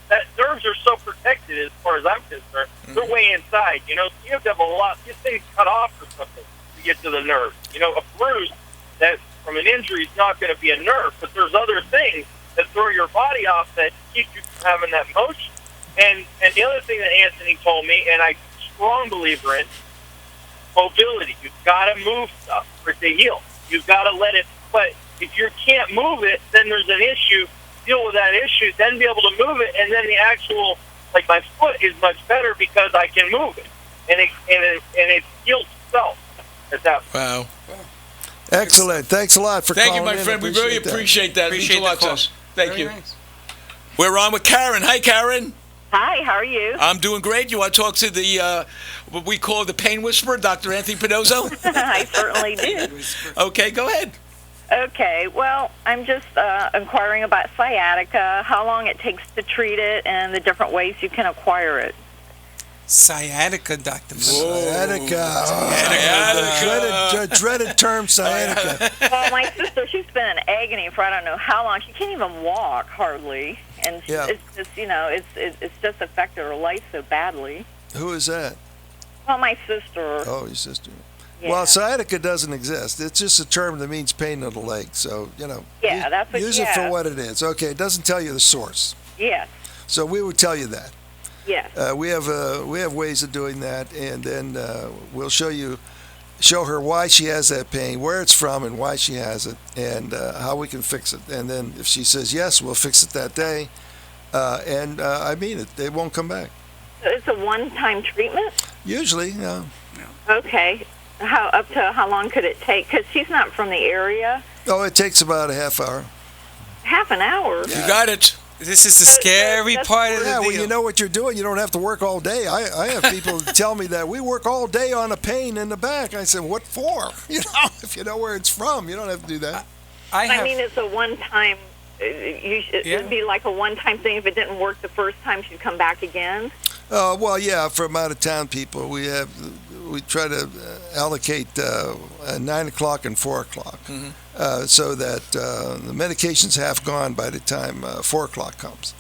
That nerves are so protected as far as I'm concerned. They're way inside. You have to have a lot, these things cut off or something to get to the nerves. A bruise that from an injury is not going to be a nerve, but there's other things that throw your body off that keep you from having that motion. And the other thing that Anthony told me, and I'm a strong believer in, mobility. You've got to move stuff for it to heal. You've got to let it, but if you can't move it, then there's an issue. Deal with that issue, then be able to move it, and then the actual, like my foot is much better because I can move it, and it heals itself at that point. Wow. Excellent. Thanks a lot for calling Thank you, my in. friend. We really appreciate that. It means a lot to us. Thank Very you. nice. We're on with Karen. Hi, Karen. Hi, how are you? I'm doing great. You want to talk to the what we call the pain whisperer, Dr. Anthony Pannozzo? I certainly do. Okay, go ahead. Okay, well, I'm just inquiring about sciatica, how long it takes to treat it, and the different ways you can acquire it. Sciatica, Dr. Sciatica. Sciatica. Dreaded term, sciatica. Well, my sister, she's been in agony for I don't know how long. She can't even walk, hardly. And Yeah. it's just, it's just affected her life so badly. Who is that? Well, my sister. Oh, your sister. Yeah. Well, sciatica doesn't exist. It's just a term that means pain in the leg. So, Yeah, that's what- use it for what it is. Okay, it doesn't tell you the source. Yes, So we would tell you that. yes. We have ways of doing that, and then we'll show her why she has that pain, where it's from, and why she has it, and how we can fix it. And then if she says yes, we'll fix it that day. And I mean it; they won't come back. So it's a one-time treatment? Usually, Okay. Up to how long could it take? Because she's not from the area. it takes about a half hour. Half an hour? You got it. This is the scary that's- part of the Yeah, deal. when you know what you're doing, you don't have to work all day. I have people tell me that we work all day on a pain in the back. I said, what for? You know, if you know where it's from, you don't have to do that. I mean, it's a one-time. It'd be like a one-time thing. If it didn't work the first time, she'd come back again. Well, yeah, from out of town people, we try to allocate 9 o'clock and 4 o'clock, so that the medication's half gone by the time 4 o'clock comes.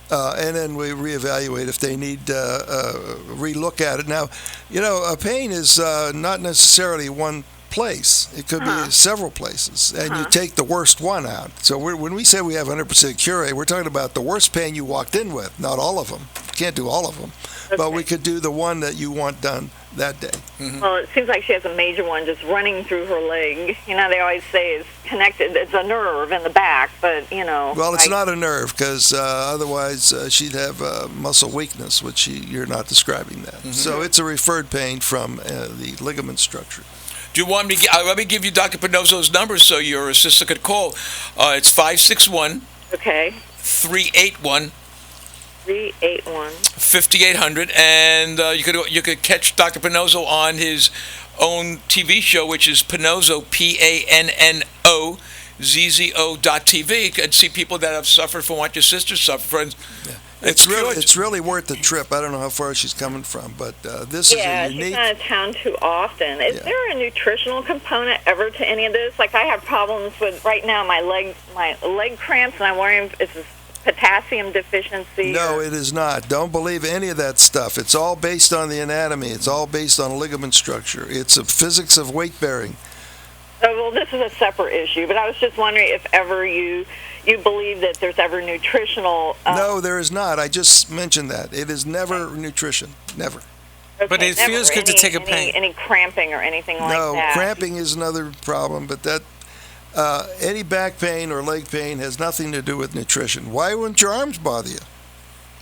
And then we reevaluate if they need relook at it. Now, you know, a pain is not necessarily one place. It could be several places, and you take the worst one out. So when we say we have 100% cure, we're talking about the worst pain you walked in with, not all of them. Can't do all of them, but we could do the one that you want done that day. Well, it seems like she has a major one just running through her leg. You know, they always say it's connected. It's a nerve in the back, but, you know. Well, it's not a nerve, because otherwise she'd have muscle weakness, which you're not describing that. So it's a referred pain from the ligament structure. Do you want me to let me give you Dr. Pannozzo's number so your assistant could call. It's 561 Okay. 381 381. 5800, and you could catch Dr. Pannozzo on his own TV show, which is Pannozzo, PANNOZZO.TV, and see people that have suffered from what your sister suffered from. It's really worth the trip. I don't know how far she's coming from, but this is a unique. She's not in town too often. Is there a nutritional component ever to any of this? Like, I have problems with right now my leg cramps, and I'm wondering if it's potassium deficiency. No, it is not. Don't believe any of that stuff. It's all based on the anatomy. It's all based on ligament structure. It's a physics of weight bearing. Oh, well, this is a separate issue, but I was just wondering if ever you believe that there's ever nutritional. No, there is not. I just mentioned that. It is never nutrition. Never. Okay, But it feels good to take a pain. Any cramping or anything like No, that? cramping is another problem, but that any back pain or leg pain has nothing to do with nutrition. Why wouldn't your arms bother you?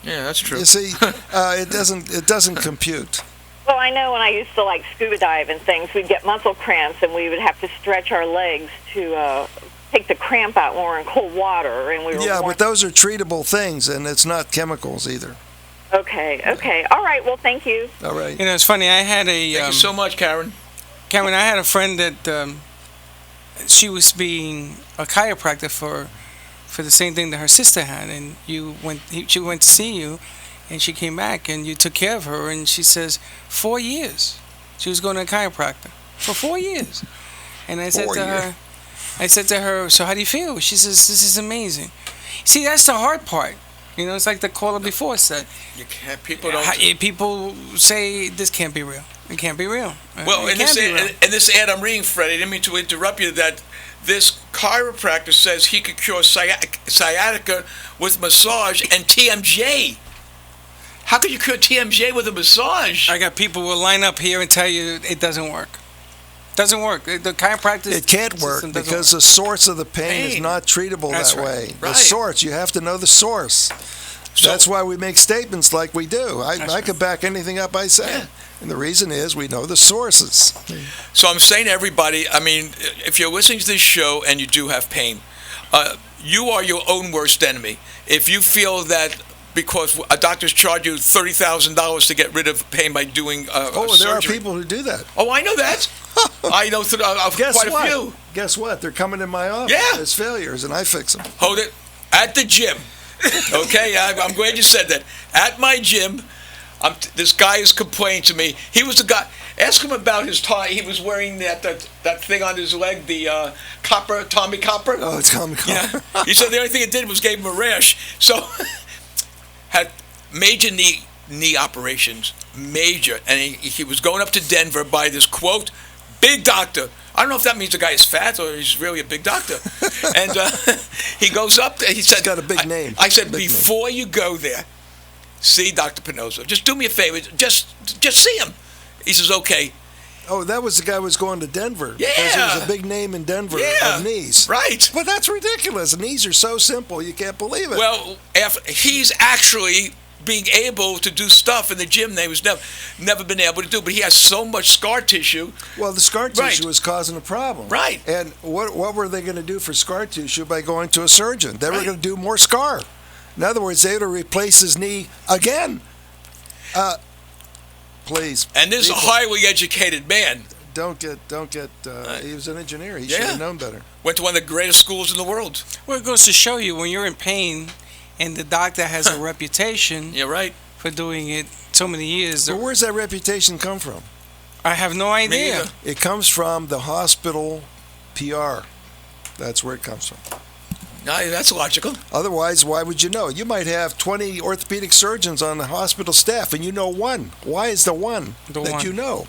Yeah, that's true. You see, it doesn't compute. Well, I know when I used to like scuba dive and things, we'd get muscle cramps and we would have to stretch our legs to take the cramp out when we're in cold water. And we were But those are treatable things, and it's not chemicals either. Okay. All right. Well, thank you. All right. You know, it's funny. I had a Thank you so much, Karen. Cameron. I had a friend that she was being a chiropractor for the same thing that her sister had, and she went to see you, and she came back, and you took care of her, and she says 4 years she was going to a chiropractor for 4 years, and I said to her, so how do you feel? She says, this is amazing. See, that's the hard part. You know, it's like the caller before said. You can't. People don't. People say this can't be real. It can't be real. Well, in this ad I'm reading, Freddy, I didn't mean to interrupt you, that this chiropractor says he could cure sciatica with massage and TMJ. How could you cure TMJ with a massage? I got people who will line up here and tell you it doesn't work. Doesn't work. The chiropractor. It can't work because the source of the pain is not treatable that way. The source, you have to know the source. That's why we make statements like we do. I could back anything up I say. And the reason is we know the sources. So I'm saying to everybody, I mean, if you're listening to this show and you do have pain, you are your own worst enemy. If you feel that because a doctor's charge you $30,000 to get rid of pain by doing there surgery. are people who do that. Oh, I know that. I know quite a few. Guess what? They're coming in my office as failures, and I fix them. Hold it. At the gym. Okay, I'm glad you said that. At my gym, this guy is complaining to me. He was the guy. Ask him about his tie. He was wearing that thing on his leg, the Tommy Copper. Oh, it's Tommy Copper. Yeah. He said the only thing it did was gave him a rash. So, had major knee operations, major. And he was going up to Denver by this, quote, big doctor. I don't know if that means the guy is fat or he's really a big doctor. And he goes up there. He said, he's got a big name. I said, before you go there, see Dr. Pannozzo. Just do me a favor. Just see him. He says, okay. Oh, that was the guy who was going to Denver. Yeah. Because there was a big name in Denver of knees. Right. But that's ridiculous. Knees are so simple, you can't believe it. Well, he's actually being able to do stuff in the gym that he was never been able to do, but he has so much scar tissue. Well, the scar tissue was causing a problem. Right. And what were they going to do for scar tissue by going to a surgeon? They were going to do more scar. In other words, they would replace his knee again. Please. And this is a people, highly educated man. Don't get. He was an engineer. He should have known better. Went to one of the greatest schools in the world. Well, it goes to show you when you're in pain, and the doctor has a reputation You're right. for doing it so many years. But where's that reputation come from? I have no Me idea. neither. It comes from the hospital PR. That's where it comes from. No, that's logical. Otherwise, why would you know? You might have 20 orthopedic surgeons on the hospital staff, and you know one. Why is the one The that one. you know?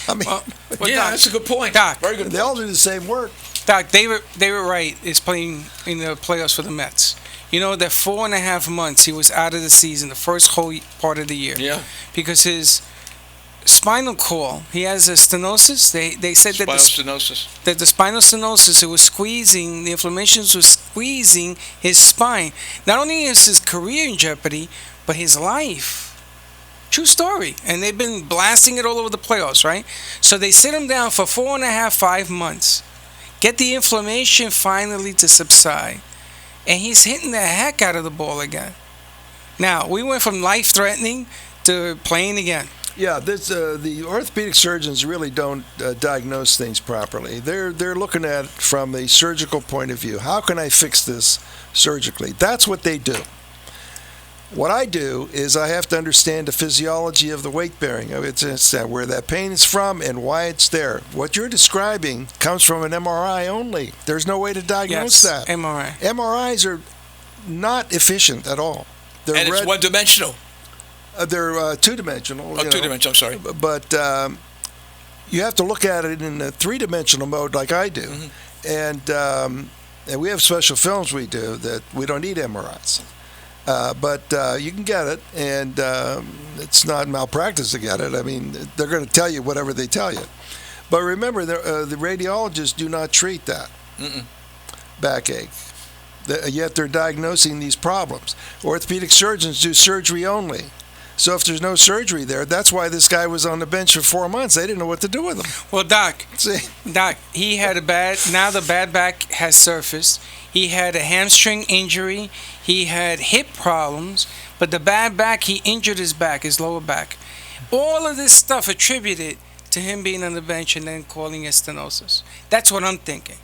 I mean, Well, Yeah, Doc, that's a good point. Doc, Very good they point. all do the same work. Doc, David Wright is playing in the playoffs for the Mets. You know that 4.5 months he was out of the season, the first whole part of the year, Yeah. because his spinal cord, he has a stenosis. They said that Spinal stenosis. the spinal stenosis, it was squeezing, the inflammations was squeezing his spine. Not only is his career in jeopardy, but his life. True story. And they've been blasting it all over the playoffs, right? So they sit him down for 4.5, 5 months. Get the inflammation finally to subside. And he's hitting the heck out of the ball again. Now, we went from life-threatening to playing again. Yeah, the orthopedic surgeons really don't diagnose things properly. They're looking at it from a surgical point of view. How can I fix this surgically? That's what they do. What I do is I have to understand the physiology of the weight bearing. It's where that pain is from and why it's there. What you're describing comes from an MRI only. There's no way to diagnose that. MRI. MRIs are not efficient at all. They're And it's one-dimensional. They're two-dimensional. Oh, two-dimensional, I'm sorry. But you have to look at it in a three-dimensional mode like I do. Mm-hmm. And we have special films we do that we don't need MRIs. But you can get it, and it's not malpractice to get it. I mean, they're going to tell you whatever they tell you. But remember, the radiologists do not treat that backache. Yet they're diagnosing these problems. Orthopedic surgeons do surgery only. So if there's no surgery there, that's why this guy was on the bench for 4 months. They didn't know what to do with him. Well, Doc, See? he had now the bad back has surfaced. He had a hamstring injury. He had hip problems. But the bad back, he injured his back, his lower back. All of this stuff attributed to him being on the bench and then calling it stenosis. That's what I'm thinking.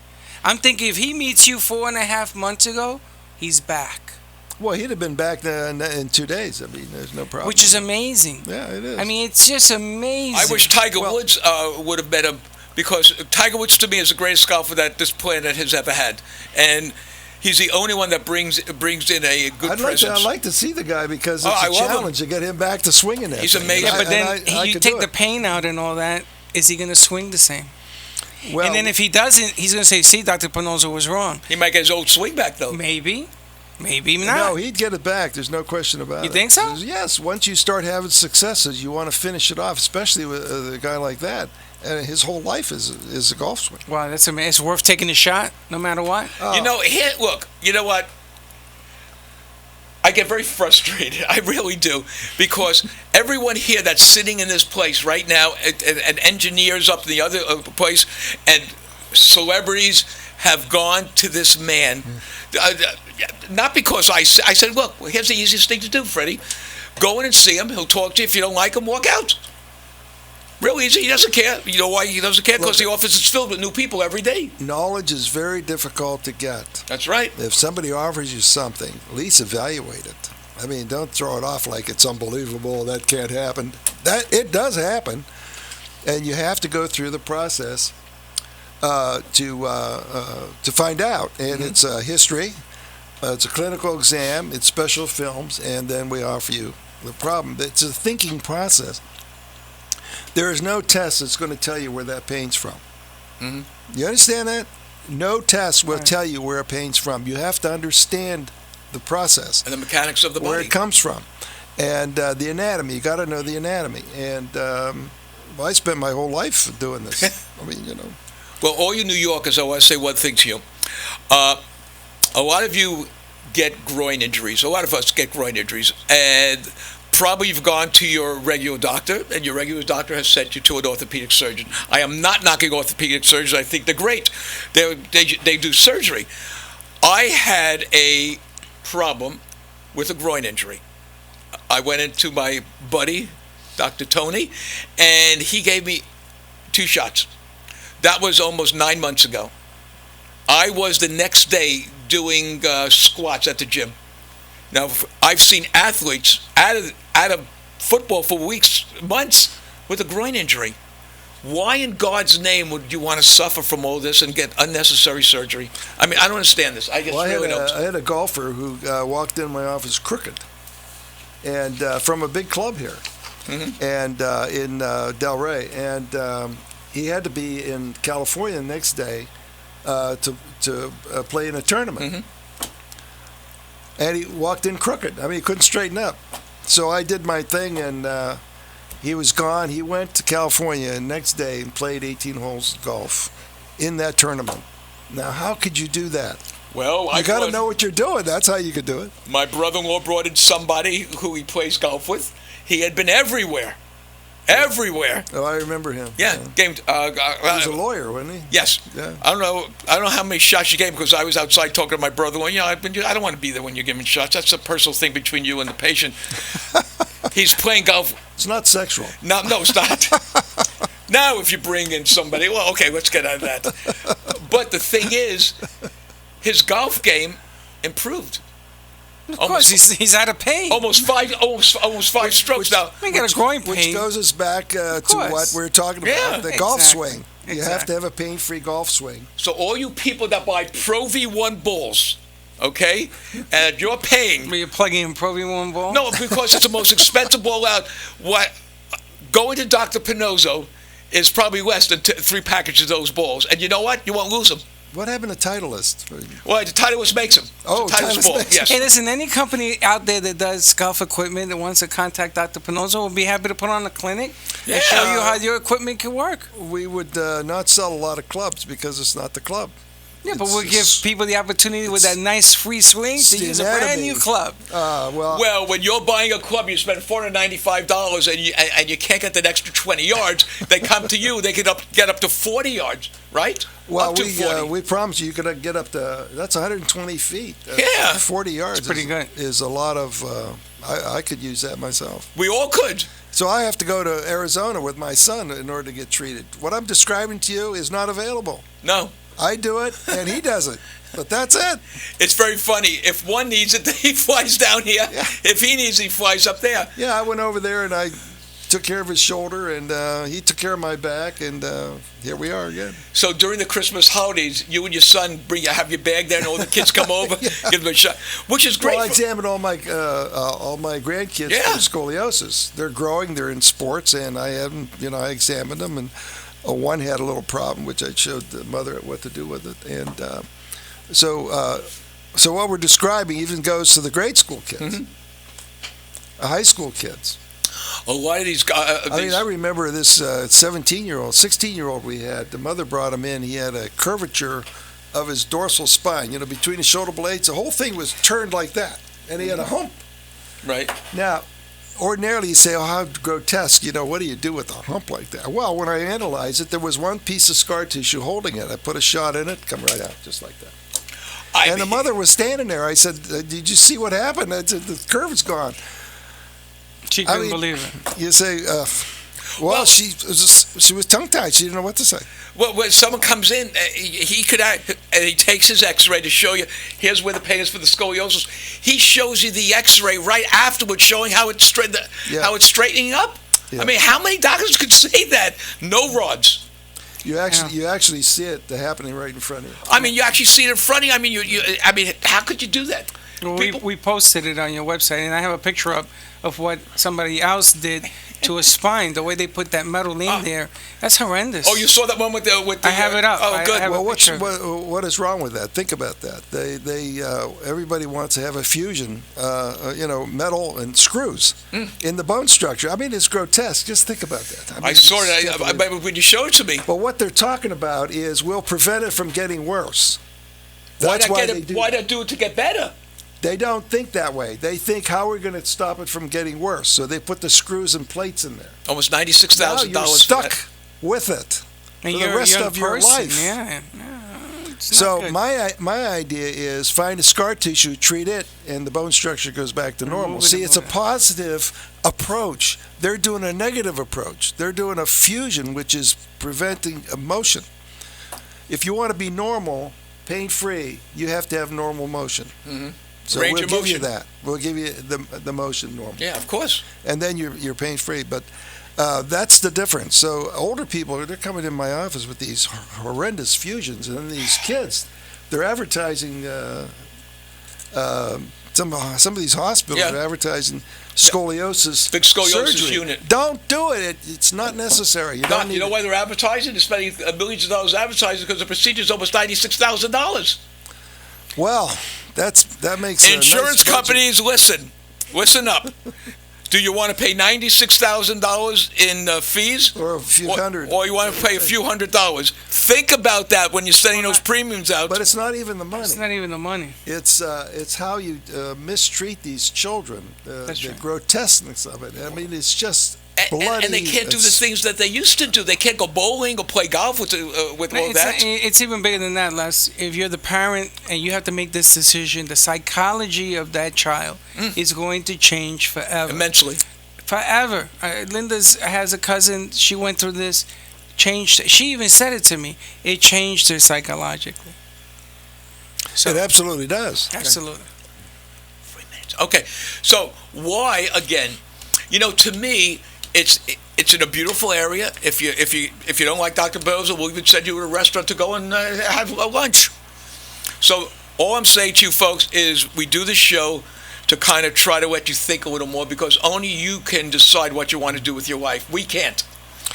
I'm thinking if he meets you 4.5 months ago, he's back. Well, he'd have been back in 2 days. I mean, there's no problem. Which is amazing. Yeah, it is. I mean, it's just amazing. I wish Tiger Woods would have met him, because Tiger Woods to me is the greatest golfer that this planet has ever had, and he's the only one that brings in a good presence. I'd like to see the guy, because it's I a love him. challenge to get him back to swinging it. He's amazing. Yeah, but then I you could take do the it. pain out and all that. Is he going to swing the same? Well, And then if he doesn't, he's going to say, see, Dr. Pannozzo was wrong. He might get his old swing back, though. Maybe not. no, he'd get it back. There's no question about it. You think so? Yes. Once you start having successes, you want to finish it off, especially with a guy like that. And his whole life is a golf swing. Wow, that's amazing. It's worth taking a shot, no matter what. You know, you know what? I get very frustrated. I really do, because everyone here that's sitting in this place right now, and engineers up in the other place, and celebrities have gone to this man. Not because I said, look, here's the easiest thing to do, Freddie. Go in and see him. He'll talk to you. If you don't like him, walk out. Real easy. He doesn't care. You know why he doesn't care? Because the office is filled with new people every day. Knowledge is very difficult to get. That's right. If somebody offers you something, at least evaluate it. I mean, don't throw it off like it's unbelievable, that can't happen. It does happen, and you have to go through the process to find out. And it's a history, it's a clinical exam, it's special films, and then we offer you the problem. It's a thinking process. There is no test that's going to tell you where that pain's from. You understand that? No test will tell you where a pain's from. You have to understand the process And the mechanics of the where body. it comes from, and the anatomy. You got to know the anatomy. And I spent my whole life doing this. I mean, you know. Well, all you New Yorkers, I want to say one thing to you. A lot of you get groin injuries. A lot of us get groin injuries. And probably you've gone to your regular doctor, and your regular doctor has sent you to an orthopedic surgeon. I am not knocking orthopedic surgeons. I think they're great. They do surgery. I had a problem with a groin injury. I went into my buddy, Dr. Tony, and he gave me 2 shots. That was almost 9 months ago. I was the next day doing squats at the gym. Now, I've seen athletes out of football for weeks, months, with a groin injury. Why in God's name would you want to suffer from all this and get unnecessary surgery? I mean, I don't understand this. I had a golfer who walked in my office crooked, and from a big club here, and in Delray, and he had to be in California the next day to play in a tournament. And he walked in crooked. I mean, he couldn't straighten up. So I did my thing, and he was gone. He went to California the next day and played 18 holes of golf in that tournament. Now, how could you do that? Well, you got to know what you're doing. That's how you could do it. My brother-in-law brought in somebody who he plays golf with. He had been everywhere. Everywhere. Oh, I remember him. Yeah. He was a lawyer, wasn't he? Yes. Yeah. I don't know how many shots you gave because I was outside talking to my brother-in-law. I don't want to be there when you're giving shots. That's a personal thing between you and the patient. He's playing golf. It's not sexual. No, it's not. Now, if you bring in somebody, well, okay, let's get out of that. But the thing is, his golf game improved. Of course, he's out of pain. Almost five strokes now. I got a groin pain. Which goes us back to what we w're talking about, the golf swing. You have to have a pain-free golf swing. So all you people that buy Pro V1 balls, okay, and you're paying. Are you plugging in Pro V1 ball? No, because it's the most expensive ball out. Going to Dr. Pannozzo is probably less than 3 packages of those balls. And you know what? You won't lose them. What happened to Titleist? Well, the Titleist makes them. Titleist ball. makes Yes. Hey, listen, any company out there that does golf equipment that wants to contact Dr. Pannozzo will be happy to put on a clinic and show you how your equipment can work. We would not sell a lot of clubs because it's not the club. Yeah, but we'll give people the opportunity with that nice free swing to use a brand new club. Well, when you're buying a club, you spend $495 and you can't get that extra 20 yards. They come to you. They can get up to 40 yards, right? Well, we promise you could get up to, that's 120 feet. 40 yards. That's pretty good. Is a lot of, I could use that myself. We all could. So I have to go to Arizona with my son in order to get treated. What I'm describing to you is not available. No. I do it, and he does it. But that's it. It's very funny. If one needs it, he flies down here. Yeah. If he needs it, he flies up there. Yeah, I went over there, and I took care of his shoulder, and he took care of my back, and here we are again. So during the Christmas holidays, you and your son have your bag there, and all the kids come over, give them a shot, which is great. Well, I examined all my grandkids for scoliosis. They're growing. They're in sports, and I examined them, and one had a little problem, which I showed the mother what to do with it, and so what we're describing even goes to the grade school kids, high school kids. A lot of these guys. I remember this 17-year-old, 16-year-old we had. The mother brought him in. He had a curvature of his dorsal spine, between his shoulder blades. The whole thing was turned like that, and he had a hump. Right. Now, ordinarily you say, oh, how grotesque, what do you do with a hump like that? Well, when I analyzed it, there was one piece of scar tissue holding it. I put a shot in it, come right out, just like that. The mother was standing there. I said, did you see what happened? I said, the curve is gone. She couldn't believe it. You say, she was tongue-tied. She didn't know what to say. Well, when someone comes in, he could act, and he takes his X-ray to show you, here's where the pain is for the scoliosis. He shows you the X-ray right afterwards, showing how it's straightening up. Yeah. I mean, how many doctors could say that? No rods. You actually see it happening right in front of you. I mean, you actually see it in front of you. I mean, how could you do that? Well, we posted it on your website, and I have a picture up of what somebody else did to a spine. The way they put that metal in there, that's horrendous. Oh, you saw that one with the I have it up. Oh, good. Well, what is wrong with that? Think about that. They everybody wants to have a fusion, metal and screws in the bone structure. I mean, it's grotesque. Just think about that. I saw it when you showed it to me. But what they're talking about is we'll prevent it from getting worse. Why not do it to get better? They don't think that way. They think, how are we going to stop it from getting worse? So they put the screws and plates in there. Almost $96,000. You're stuck with it and for the rest of your life. Yeah. So good. my idea is find a scar tissue, treat it, and the bone structure goes back to normal. Remove it See, and it's a move it. positive approach. They're doing a negative approach. They're doing a fusion, which is preventing motion. If you want to be normal, pain-free, you have to have normal motion. Mm-hmm. So Range we'll of give you motion. that. We'll give you the motion normal. Yeah, of course. And then you're pain-free. But that's the difference. So older people, they're coming in my office with these horrendous fusions, and then these kids, they're advertising. Some of these hospitals Yeah. are advertising scoliosis, Big scoliosis surgery. unit. Don't do it. It's not necessary. You don't Doc, need you know it. why they're advertising? They're spending millions of dollars advertising because the procedure is almost $96,000. Well, that makes a Insurance nice budget. companies, listen up. Do you want to pay $96,000 in fees? Or a few hundred. Or you want to pay a few $100s? Think about that when you're sending those premiums out. But it's not even the money. It's not even the money. It's how you mistreat these children. That's the right. grotesqueness of it. I mean, it's just bloody. And they can't do the It's- things that they used to do. They can't go bowling or play golf with all that. It's even bigger than that, Les. If you're the parent and you have to make this decision, the psychology of that child is going to change forever. Immensely. Forever. Linda's has a cousin. She went through this. Changed. She even said it to me. It changed her psychologically. So It absolutely does. absolutely. Okay, so why again? You know, to me, it's in a beautiful area. If you don't like Dr. Pannozzo, we'll even send you to a restaurant to go and have a lunch. So all I'm saying to you folks is we do this show to kind of try to let you think a little more, because only you can decide what you want to do with your life. We can't.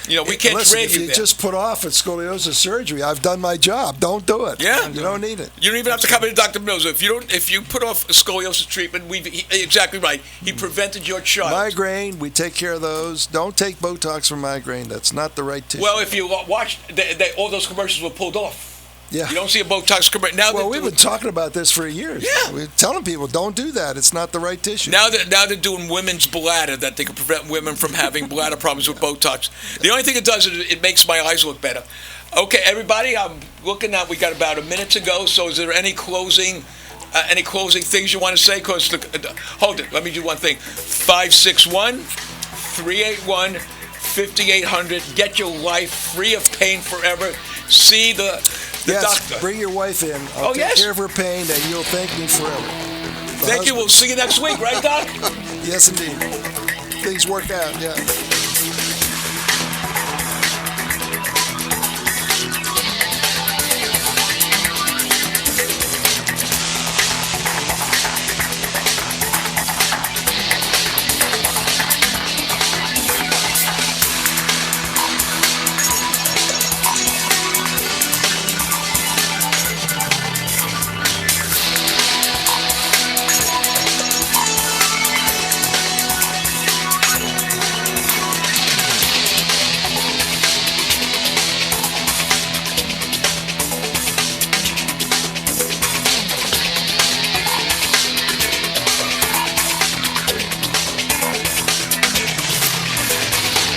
You know, we can't Listen, drag if you you there. just put off a scoliosis surgery, I've done my job. Don't do it. Yeah. You don't need it. You don't even have to come into Dr. Pannozzo. If you put off a scoliosis treatment, exactly right. He prevented your child. Migraine, we take care of those. Don't take Botox for migraine. That's not the right tissue. Well, if you watch, all those commercials were pulled off. yeah. You don't see a Botox commercial now. Well, they're we've doing- been talking about this for years. Yeah. We're telling people, don't do that. It's not the right tissue. Now they're doing women's bladder, that they can prevent women from having bladder problems with Botox. The only thing it does is it makes my eyes look better. Okay, everybody, I'm looking at, we got about a minute to go. So is there any closing things you want to say? Because hold it, let me do one thing. 561-381-5800. Get your life free of pain forever. See the yes, doctor. bring your wife in. I'll Oh, take yes. care of her pain, and you'll thank me forever. Thank you. We'll see you next week, right, Doc? Yes, indeed. Things work out, yeah.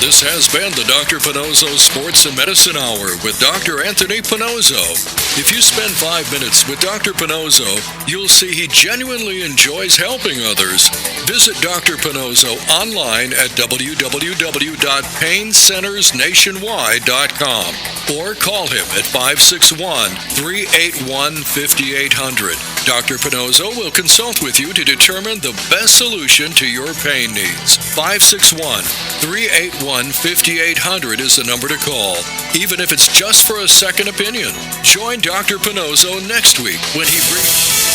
This has been the Dr. Pannozzo Sports and Medicine Hour with Dr. Anthony Pannozzo. If you spend 5 minutes with Dr. Pannozzo, you'll see he genuinely enjoys helping others. Visit Dr. Pannozzo online at www.paincentersnationwide.com or call him at 561-381-5800. Dr. Pannozzo will consult with you to determine the best solution to your pain needs. 561-381-5800 is the number to call, even if it's just for a second opinion. Join Dr. Pannozzo next week when he brings...